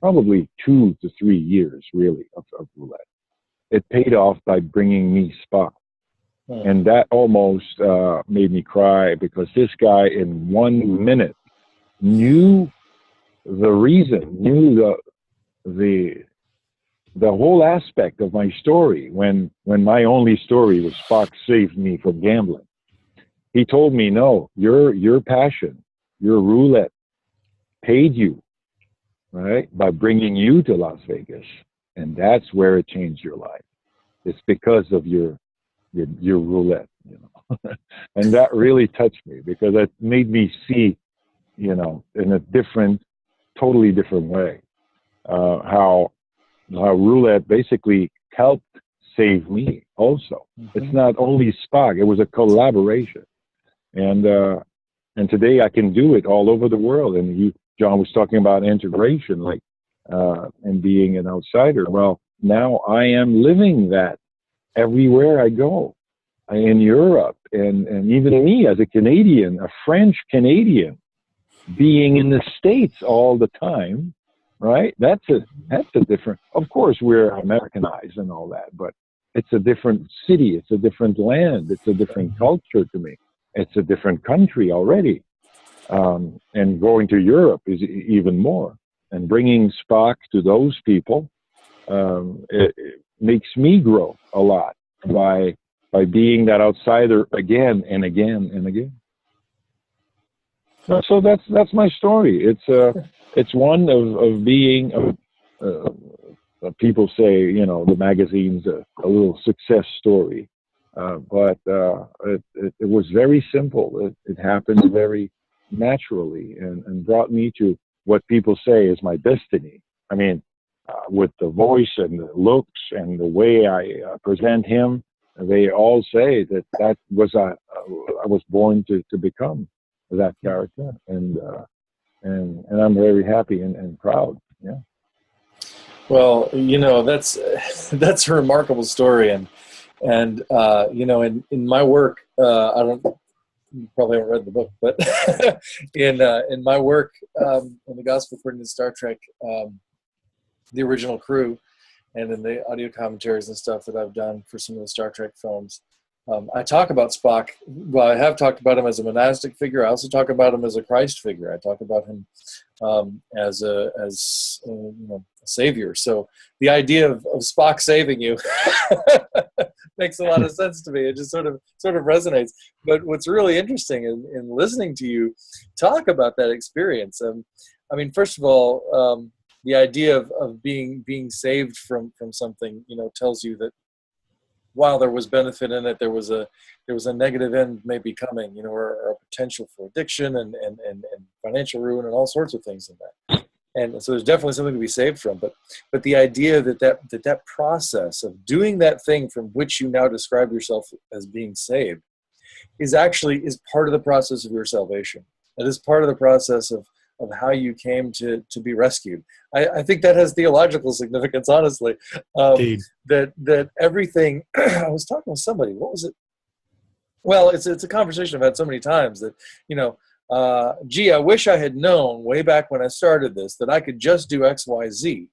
2 to 3 years, really, of roulette. It paid off by bringing me Spock. And that almost made me cry, because this guy in 1 minute knew the reason, knew the whole aspect of my story when my only story was Spock saved me from gambling. He told me, no, your passion, your roulette paid you, right, by bringing you to Las Vegas. And that's where it changed your life. It's because of your roulette, you know. And that really touched me, because it made me see, you know, in a totally different way, how roulette basically helped save me also. It's not only Spock, it was a collaboration. And today I can do it all over the world. And John was talking about integration, and being an outsider. Well, now I am living that everywhere I go, in Europe, and even me as a Canadian, a French Canadian, being in the States all the time, right? That's a different, of course, we're Americanized and all that, but it's a different city, it's a different land, it's a different culture to me. It's a different country already. And going to Europe is even more. And bringing Spock to those people, it makes me grow a lot by being that outsider again and again and again. So that's my story. It's one of being people say, you know, the magazine's a little success story, but it was very simple. It happened very naturally and brought me to what people say is my destiny. I mean, with the voice and the looks and the way I present him, they all say that was I was born to become that character, and I'm very happy and proud. Yeah. Well, you know, that's a remarkable story, and you know, in my work, you probably haven't read the book, but in my work, in the Gospel according to Star Trek, the original crew, and in the audio commentaries and stuff that I've done for some of the Star Trek films, I talk about Spock. Well, I have talked about him as a monastic figure. I also talk about him as a Christ figure. I talk about him as you know, a savior. So the idea of Spock saving you makes a lot of sense to me. It just sort of resonates. But what's really interesting in listening to you talk about that experience, I mean, first of all, the idea of being saved from something, you know, tells you that while there was benefit in it, there was a negative end maybe coming, you know, or a potential for addiction and financial ruin and all sorts of things in that. And so there's definitely something to be saved from. But the idea that process of doing that thing from which you now describe yourself as being saved is part of the process of your salvation. It is part of the process of how you came to be rescued. I think that has theological significance, honestly. That everything. I was talking with somebody. What was it? Well, it's a conversation I've had so many times that, you know, gee, I wish I had known way back when I started this that I could just do X, Y, Z.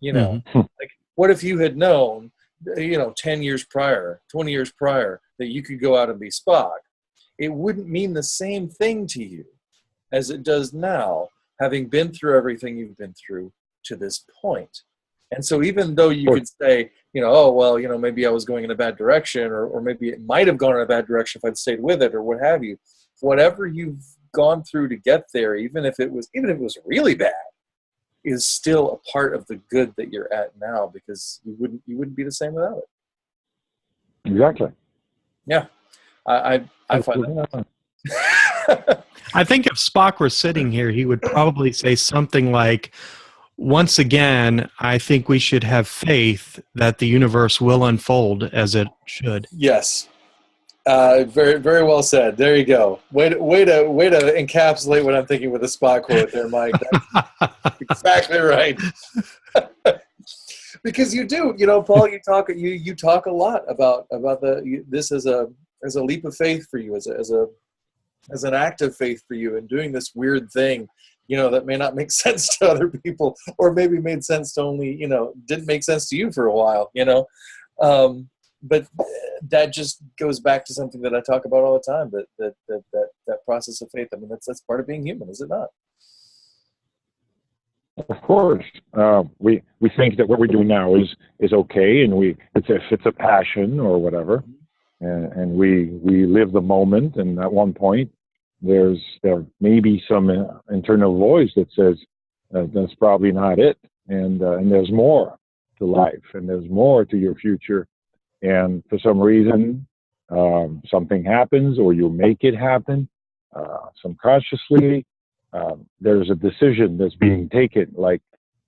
You know, like, what if you had known, you know, 10 years prior, 20 years prior, that you could go out and be Spock? It wouldn't mean the same thing to you as it does now, having been through everything you've been through to this point. And so even though you could say, you know, oh, well, you know, maybe I was going in a bad direction, or maybe it might have gone in a bad direction if I'd stayed with it, or what have you, whatever you've gone through to get there, even if it was really bad, is still a part of the good that you're at now, because you wouldn't be the same without it. Exactly. Yeah, I find that. I think if Spock were sitting here, he would probably say something like, once again, I think we should have faith that the universe will unfold as it should. Yes. Very, very well said. There you go. Way to encapsulate what I'm thinking with a Spock quote there, Mike. That's exactly right. Because you do, Paul. You talk a lot about this as a leap of faith for you, as an act of faith for you, and doing this weird thing, that may not make sense to other people, or maybe made sense to only, didn't make sense to you for a while, but that just goes back to something that I talk about all the time, that process of faith. I mean, that's part of being human, is it not? Of course, we think that what we're doing now is okay, and it's a passion or whatever, and we live the moment. And at one point, there may be some internal voice that says that's probably not it, and there's more to life, and there's more to your future. And for some reason, something happens, or you make it happen, subconsciously. There's a decision that's being taken, like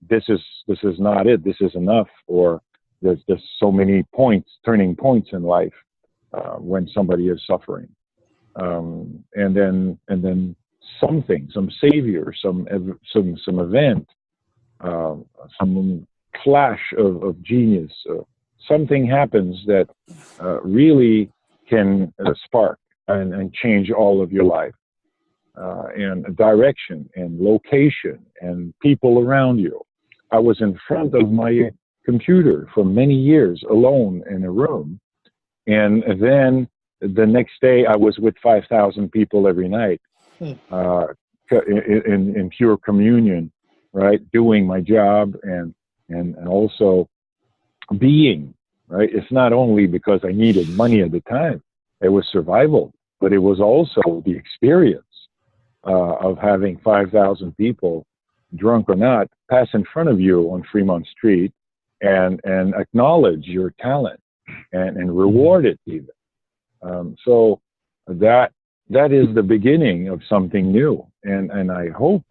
this is not it, this is enough, or there's just so many turning points in life when somebody is suffering, and then something, some savior, some event, some flash of genius, something happens that really can spark and change all of your life. And direction and location and people around you. I was in front of my computer for many years alone in a room. And then the next day I was with 5,000 people every night in pure communion, right? Doing my job and also being, right? It's not only because I needed money at the time. It was survival, but it was also the experience of having 5,000 people, drunk or not, pass in front of you on Fremont Street and acknowledge your talent and reward it even. So that is the beginning of something new. And I hope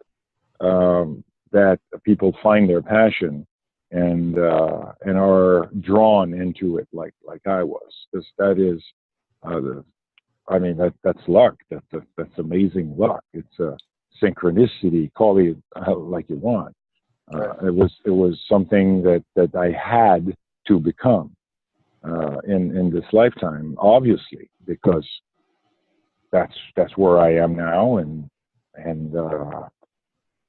that people find their passion and are drawn into it like I was. Because that is that's luck. That's amazing luck. It's a synchronicity. Call it like you want. It was something that I had to become in this lifetime, obviously, because that's where I am now, and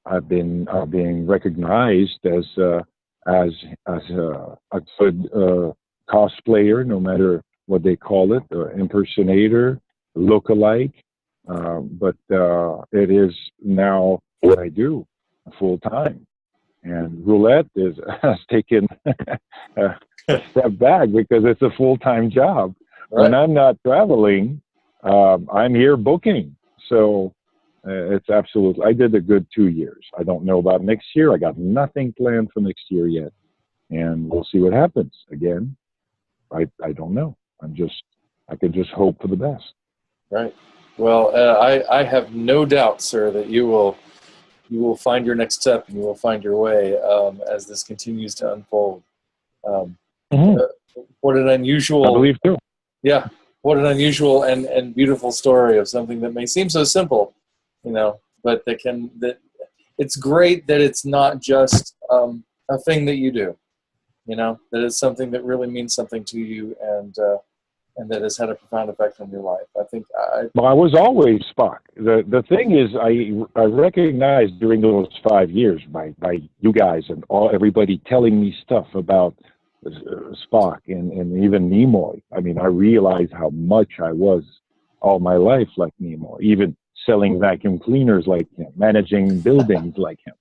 I've been recognized as a good cosplayer, no matter what they call it, impersonator, look-alike, but it is now what I do full time. And roulette has taken a step back because it's a full-time job. Right. When I'm not traveling, I'm here booking. So it's absolutely, I did a good 2 years. I don't know about next year. I got nothing planned for next year yet. And we'll see what happens. Again, I don't know. I could just hope for the best. Right. Well, I have no doubt, sir, that you will find your next step and you will find your way as this continues to unfold. What an unusual, I believe too. Yeah. What an unusual and beautiful story of something that may seem so simple, but that it's great that it's not just a thing that you do, that it's something that really means something to you and that has had a profound effect on your life. I think I was always Spock. The thing is, I recognized during those 5 years by you guys and everybody telling me stuff about Spock and even Nimoy. I mean, I realized how much I was all my life like Nimoy, even selling vacuum cleaners like him, managing buildings like him,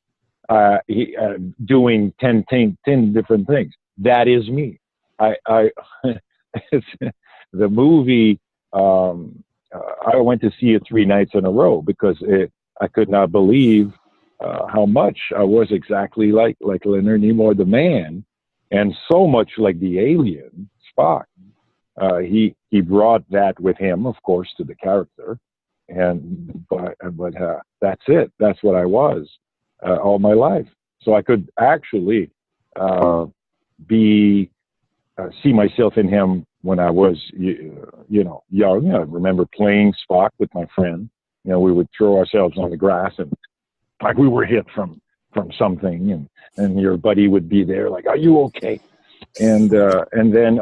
doing 10 different things. That is me. The movie, I went to see it 3 nights in a row because I could not believe how much I was exactly like Leonard Nimoy, the man, and so much like the alien, Spock. he brought that with him, of course, to the character, but that's it. That's what I was all my life. So I could actually see myself in him when I was, young. I remember playing Spock with my friend. We would throw ourselves on the grass and like we were hit from something, and your buddy would be there, like, "Are you okay?" And then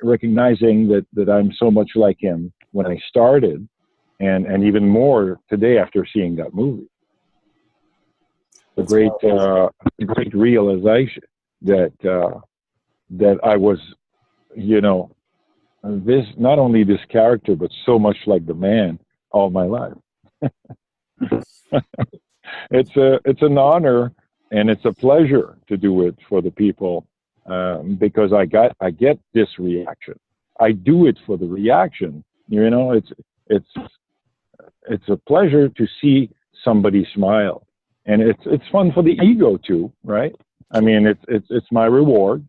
recognizing that I'm so much like him when I started, and even more today after seeing that movie. The great realization that I was, this, not only this character, but so much like the man all my life. It's an honor and it's a pleasure to do it for the people, because I get this reaction. I do it for the reaction. It's a pleasure to see somebody smile, and it's fun for the ego too, right? I mean, it's my reward,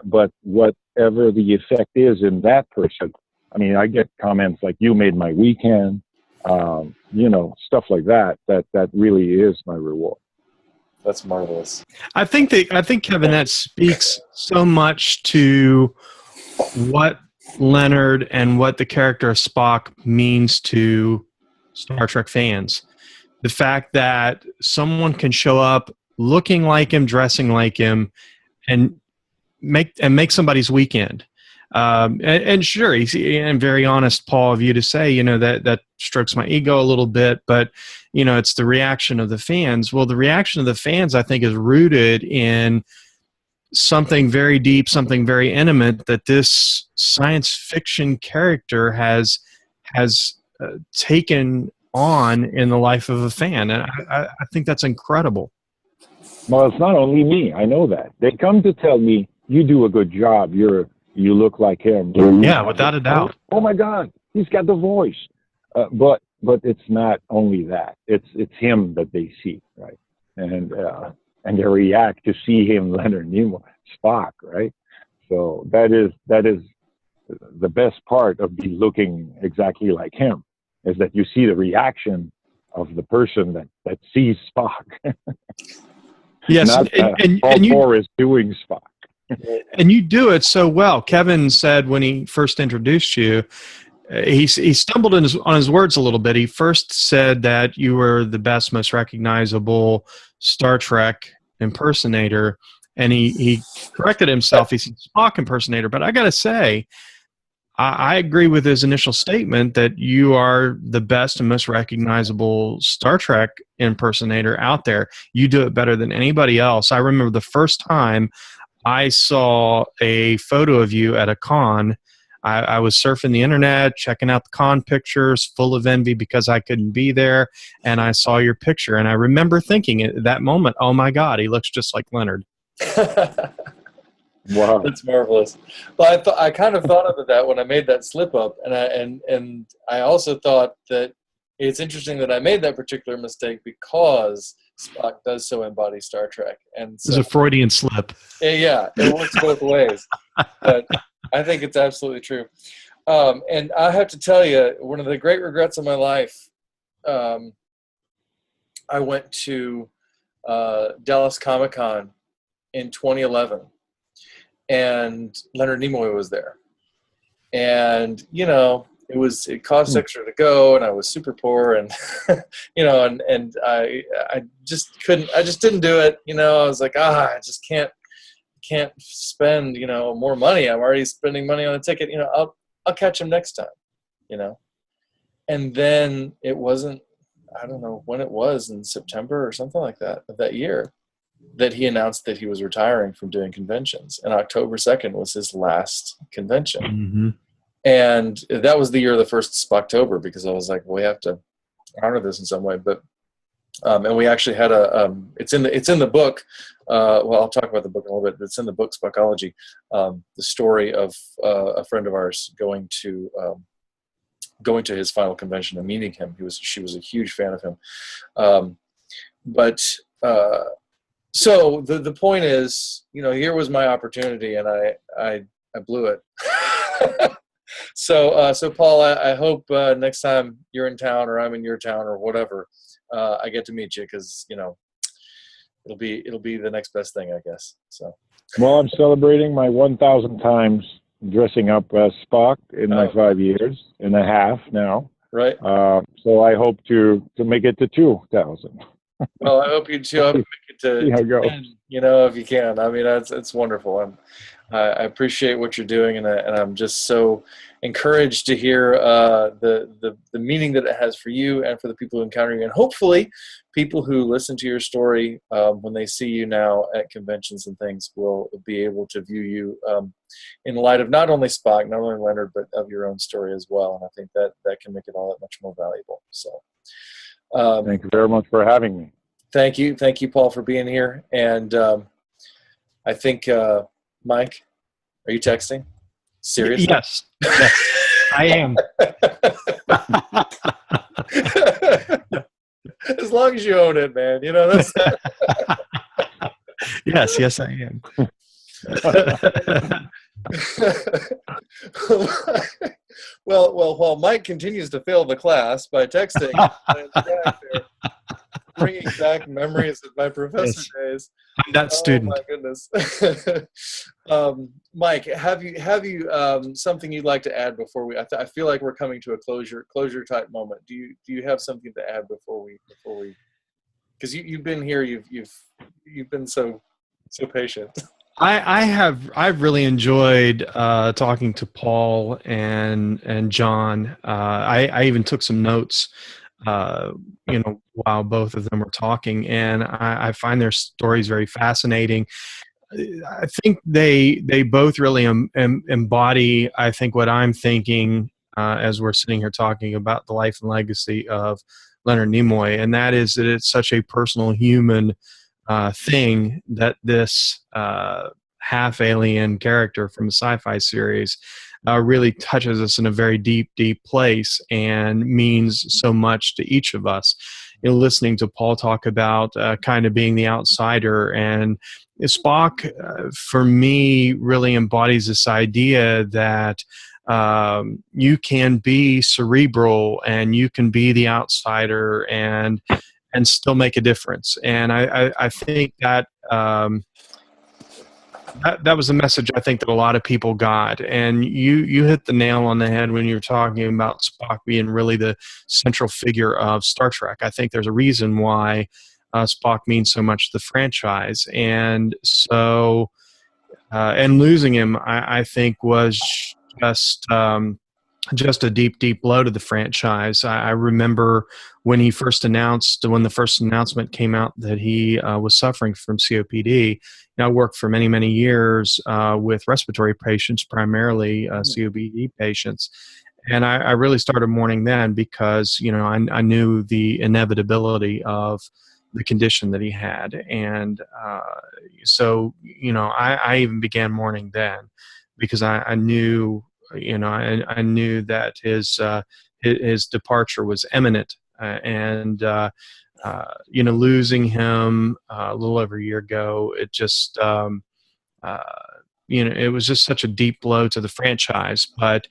but whatever the effect is in that person, I mean, I get comments like, "You made my weekend," stuff like that. That really is my reward. That's marvelous. I think Kevin, that speaks so much to what Leonard and what the character of Spock means to Star Trek fans. The fact that someone can show up looking like him, dressing like him, and make somebody's weekend. And sure, and very honest, Paul, of you to say, that strokes my ego a little bit, but it's the reaction of the fans. Well, the reaction of the fans, I think, is rooted in something very deep, something very intimate that this science fiction character has taken on in the life of a fan, and I think that's incredible. Well, it's not only me. I know that. They come to tell me, "You do a good job. You look like him." Yeah, without a doubt. Oh my God, he's got the voice. But it's not only that. It's him that they see, right? And they react to see him, Leonard Nimoy, Spock, right? So that is the best part of be looking exactly like him, is that you see the reaction of the person that sees Spock. Yes, not and you is doing Spock. And you do it so well. Kevin said when he first introduced you, he stumbled on his words a little bit. He first said that you were the best, most recognizable Star Trek impersonator, and he corrected himself. He said Spock impersonator. But I got to say, I agree with his initial statement that you are the best and most recognizable Star Trek impersonator out there. You do it better than anybody else. I remember the first time I saw a photo of you at a con. I was surfing the internet, checking out the con pictures, full of envy because I couldn't be there, and I saw your picture. And I remember thinking at that moment, "Oh my God, he looks just like Leonard." Wow, that's marvelous. Well, I kind of thought of that when I made that slip up, and I also thought that it's interesting that I made that particular mistake because Spock does so embody Star Trek, and so, it's a Freudian slip. Yeah, it works both ways, but I think it's absolutely true. And I have to tell you, one of the great regrets of my life, I went to Dallas Comic-Con in 2011, and Leonard Nimoy was there, and it cost extra to go, and I was super poor, and and I just didn't do it. I was like, I just can't spend more money. I'm already spending money on a ticket. I'll catch him next time. And then it wasn't, I don't know when it was, in September or something like that of that year, that he announced that he was retiring from doing conventions, and October 2nd was his last convention. Mm-hmm. And that was the year of the first Spocktober, because I was like, we have to honor this in some way. But and we actually had it's in the book. Well, I'll talk about the book in a little bit. It's in the book Spockology, the story of a friend of ours going to his final convention and meeting him. She was a huge fan of him. So the point is, here was my opportunity, and I I blew it. So Paul, I hope next time you're in town or I'm in your town or whatever, I get to meet you, because it'll be the next best thing, I guess. So. Well, I'm celebrating my 1,000 times dressing up as Spock in my 5 years and a half now. Right. So I hope to make it to 2,000. Well, I hope you too. I hope you make it to 10, if you can. I mean, it's wonderful. I appreciate what you're doing, and I'm just so encouraged to hear the meaning that it has for you and for the people who encounter you, and hopefully people who listen to your story when they see you now at conventions and things will be able to view you in light of not only Spock, not only Leonard, but of your own story as well. And I think that can make it all that much more valuable. So. Thank you very much for having me. Thank you, Paul, for being here. And I think, Mike, are you texting? Seriously? Yes, I am. As long as you own it, man. That's. Yes, I am. Well, while Mike continues to fail the class by texting, bringing back memories of my professor days. I'm that student. Oh my goodness. Mike, have you something you'd like to add before we? I feel like we're coming to a closure type moment. Do you have something to add before we? Because you've been here, you've been so patient. I've really enjoyed talking to Paul and John. I even took some notes, while both of them were talking, and I find their stories very fascinating. I think they both really embody, I think, what I'm thinking as we're sitting here talking about the life and legacy of Leonard Nimoy, and that is that it's such a personal human thing that this half alien character from a sci-fi series really touches us in a very deep place and means so much to each of us. Listening to Paul talk about kind of being the outsider, and Spock, for me, really embodies this idea that you can be cerebral and you can be the outsider and still make a difference. And I think that that was the message I think that a lot of people got. And you hit the nail on the head when you were talking about Spock being really the central figure of Star Trek. I think there's a reason why Spock means so much to the franchise. And so, and losing him, I think, was just a deep blow to the franchise. I remember when the first announcement came out that he was suffering from COPD. I worked for many years with respiratory patients, primarily COPD patients. And I really started mourning then because, I knew the inevitability of the condition that he had. And so, I even began mourning then because I knew, I knew that his departure was imminent, and losing him a little over a year ago, it just it was just such a deep blow to the franchise. But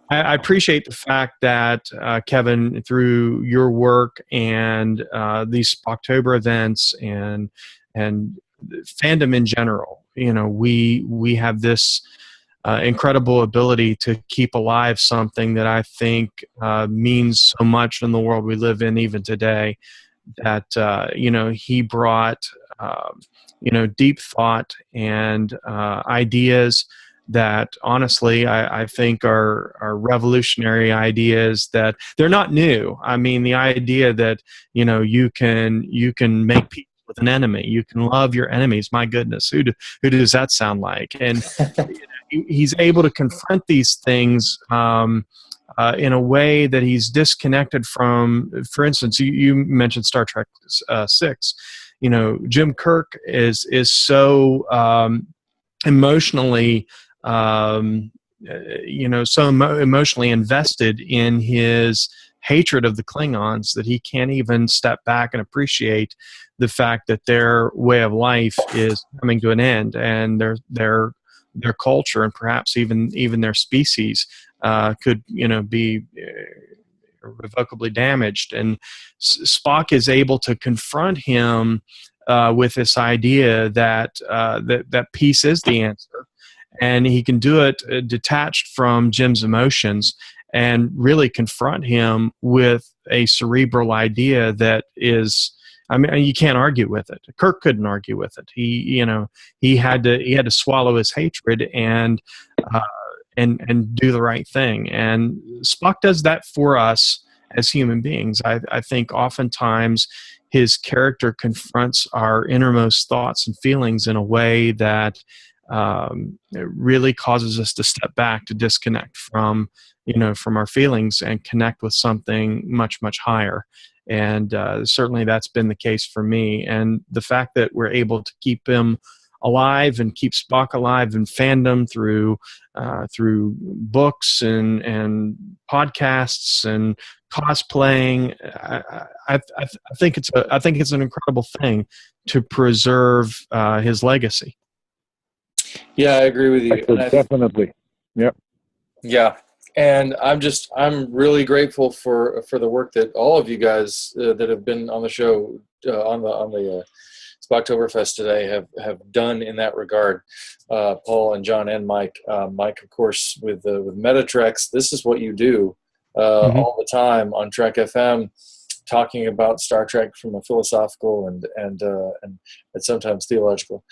I appreciate the fact that Kevin, through your work and these Spocktober events and fandom in general, we have this incredible ability to keep alive something that I think means so much in the world we live in even today. That he brought deep thought and ideas that honestly I think are revolutionary ideas, that they're not new. I mean, the idea that you can make peace with an enemy, you can love your enemies. My goodness, who does that sound like? And he's able to confront these things in a way that he's disconnected from. For instance, you mentioned Star Trek 6. Jim Kirk is so emotionally emotionally invested in his hatred of the Klingons that he can't even step back and appreciate the fact that their way of life is coming to an end, and they're their culture and perhaps even their species could be irrevocably damaged. And Spock is able to confront him with this idea that that peace is the answer, and he can do it detached from Jim's emotions and really confront him with a cerebral idea that is, I mean, you can't argue with it. Kirk couldn't argue with it. He had to swallow his hatred and do the right thing. And Spock does that for us as human beings. I think oftentimes his character confronts our innermost thoughts and feelings in a way that it really causes us to step back, to disconnect from our feelings and connect with something much, much higher. And certainly that's been the case for me. And the fact that we're able to keep him alive and keep Spock alive in fandom through books and podcasts and cosplaying, I think it's an incredible thing to preserve his legacy. Yeah, I agree with you. Definitely. Yep. Yeah. And I'm really grateful for the work that all of you guys that have been on the show on the Spocktoberfest today have done in that regard. Paul and John and Mike. Mike, of course, with MetaTreks. This is what you do all the time on Trek FM, talking about Star Trek from a philosophical and sometimes theological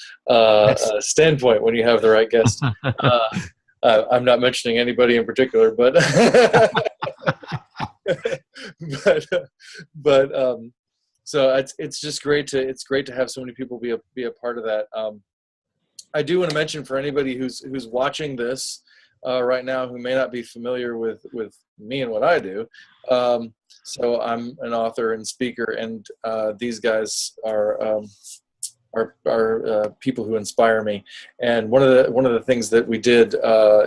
standpoint when you have the right guest. I'm not mentioning anybody in particular, but so it's just great to have so many people be a part of that. I do want to mention for anybody who's watching this right now who may not be familiar with me and what I do. So I'm an author and speaker, and these guys are people who inspire me. And one of the things that we did,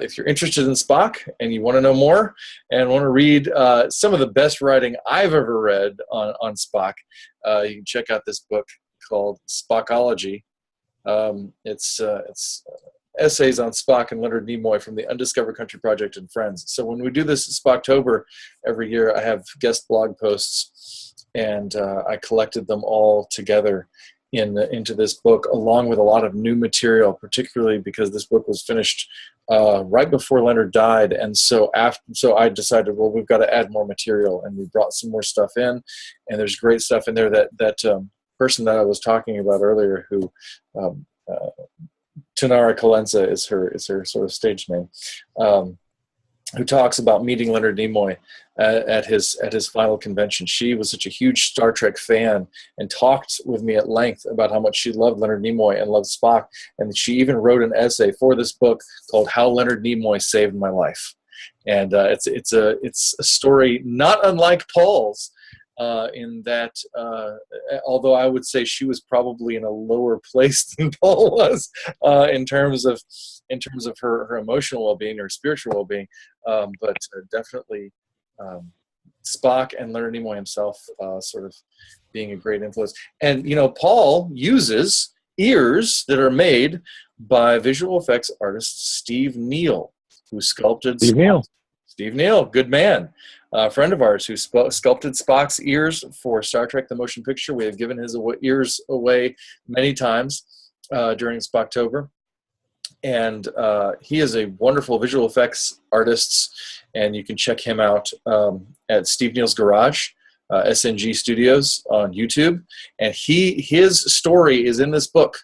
if you're interested in Spock and you want to know more and want to read some of the best writing I've ever read on Spock, you can check out this book called Spockology. It's essays on Spock and Leonard Nimoy from the Undiscovered Country Project and Friends. So when we do this Spocktober every year, I have guest blog posts, and I collected them all together into this book, along with a lot of new material, particularly because this book was finished right before Leonard died. And so I decided, well, we've got to add more material, and we brought some more stuff in, and there's great stuff in there that person that I was talking about earlier, who Tanara Colenza is her sort of stage name, who talks about meeting Leonard Nimoy at his final convention. She was such a huge Star Trek fan and talked with me at length about how much she loved Leonard Nimoy and loved Spock. And she even wrote an essay for this book called "How Leonard Nimoy Saved My Life." And it's a story not unlike Paul's, in that although I would say she was probably in a lower place than Paul was in terms of her emotional well-being or spiritual well-being, but definitely Spock and Leonard Nimoy himself sort of being a great influence. And Paul uses ears that are made by visual effects artist Steve Neal, who sculpted Steve Neal, good man. A friend of ours who sculpted Spock's ears for Star Trek The Motion Picture. We have given his ears away many times during Spocktober. And he is a wonderful visual effects artist, and you can check him out at Steve Neal's Garage, SNG Studios on YouTube. And his story is in this book.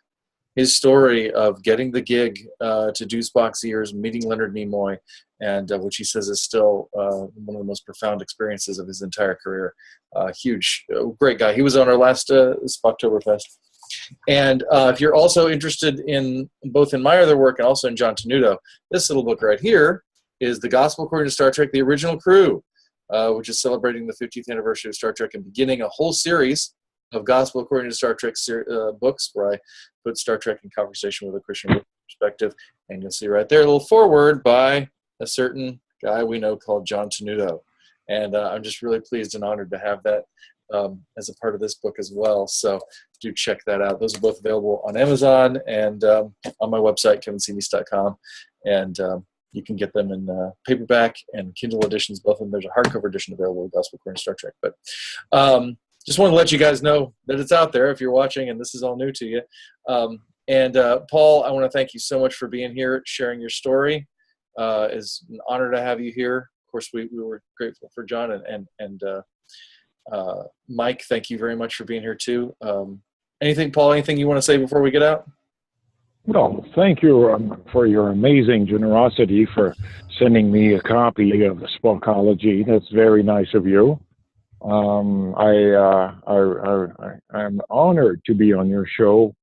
His story of getting the gig to do Spock's ears, meeting Leonard Nimoy, and which he says is still one of the most profound experiences of his entire career. Huge, great guy. He was on our last Spocktoberfest. And if you're also interested in both in my other work and also in John Tenuto, this little book right here is The Gospel According to Star Trek, The Original Crew, which is celebrating the 50th anniversary of Star Trek and beginning a whole series of Gospel According to Star Trek books, where I put Star Trek in conversation with a Christian perspective. And you'll see right there a little foreword by a certain guy we know called John Tenuto. And I'm just really pleased and honored to have that as a part of this book as well. So do check that out. Those are both available on Amazon and on my website, kevincneece.com. And you can get them in paperback and Kindle editions, both of them. There's a hardcover edition available with Gospel According to Star Trek. But just want to let you guys know that it's out there if you're watching and this is all new to you. And Paul, I want to thank you so much for being here, sharing your story. It's an honor to have you here. Of course, we were grateful for John and Mike. Thank you very much for being here too. Paul, anything you want to say before we get out? Well, thank you for your amazing generosity for sending me a copy of the Spockology. That's very nice of you. I'm honored to be on your show,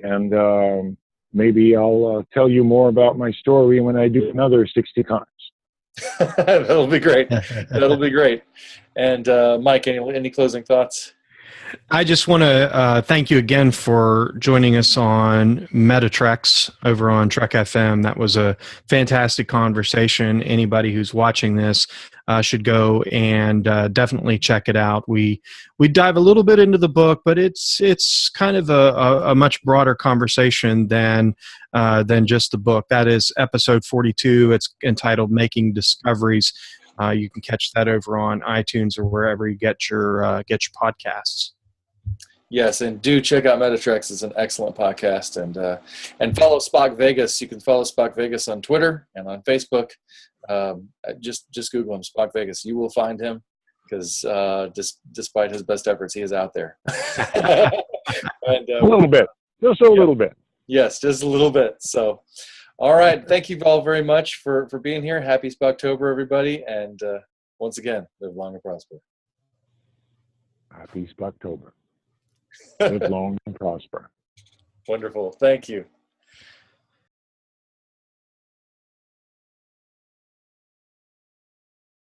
and maybe I'll tell you more about my story when I do another 60 cons. That'll be great. That'll be great. And Mike, any closing thoughts? I just want to thank you again for joining us on MetaTreks over on Trek FM. That was a fantastic conversation. Anybody who's watching this should go and definitely check it out. We dive a little bit into the book, but it's kind of a much broader conversation than just the book. That is episode 42. It's entitled "Making Discoveries." You can catch that over on iTunes or wherever you get your podcasts. Yes, and do check out MetaTreks. It's an excellent podcast, and follow Spock Vegas. You can follow Spock Vegas on Twitter and on Facebook. Just Google him, Spock Vegas. You will find him because despite his best efforts, he is out there. And, a little bit, just a little bit. Yes, just a little bit. So, all right. Thank you all very much for being here. Happy Spocktober, everybody, and once again, live long and prosper. Happy Spocktober. Live long and prosper. Wonderful. Thank you.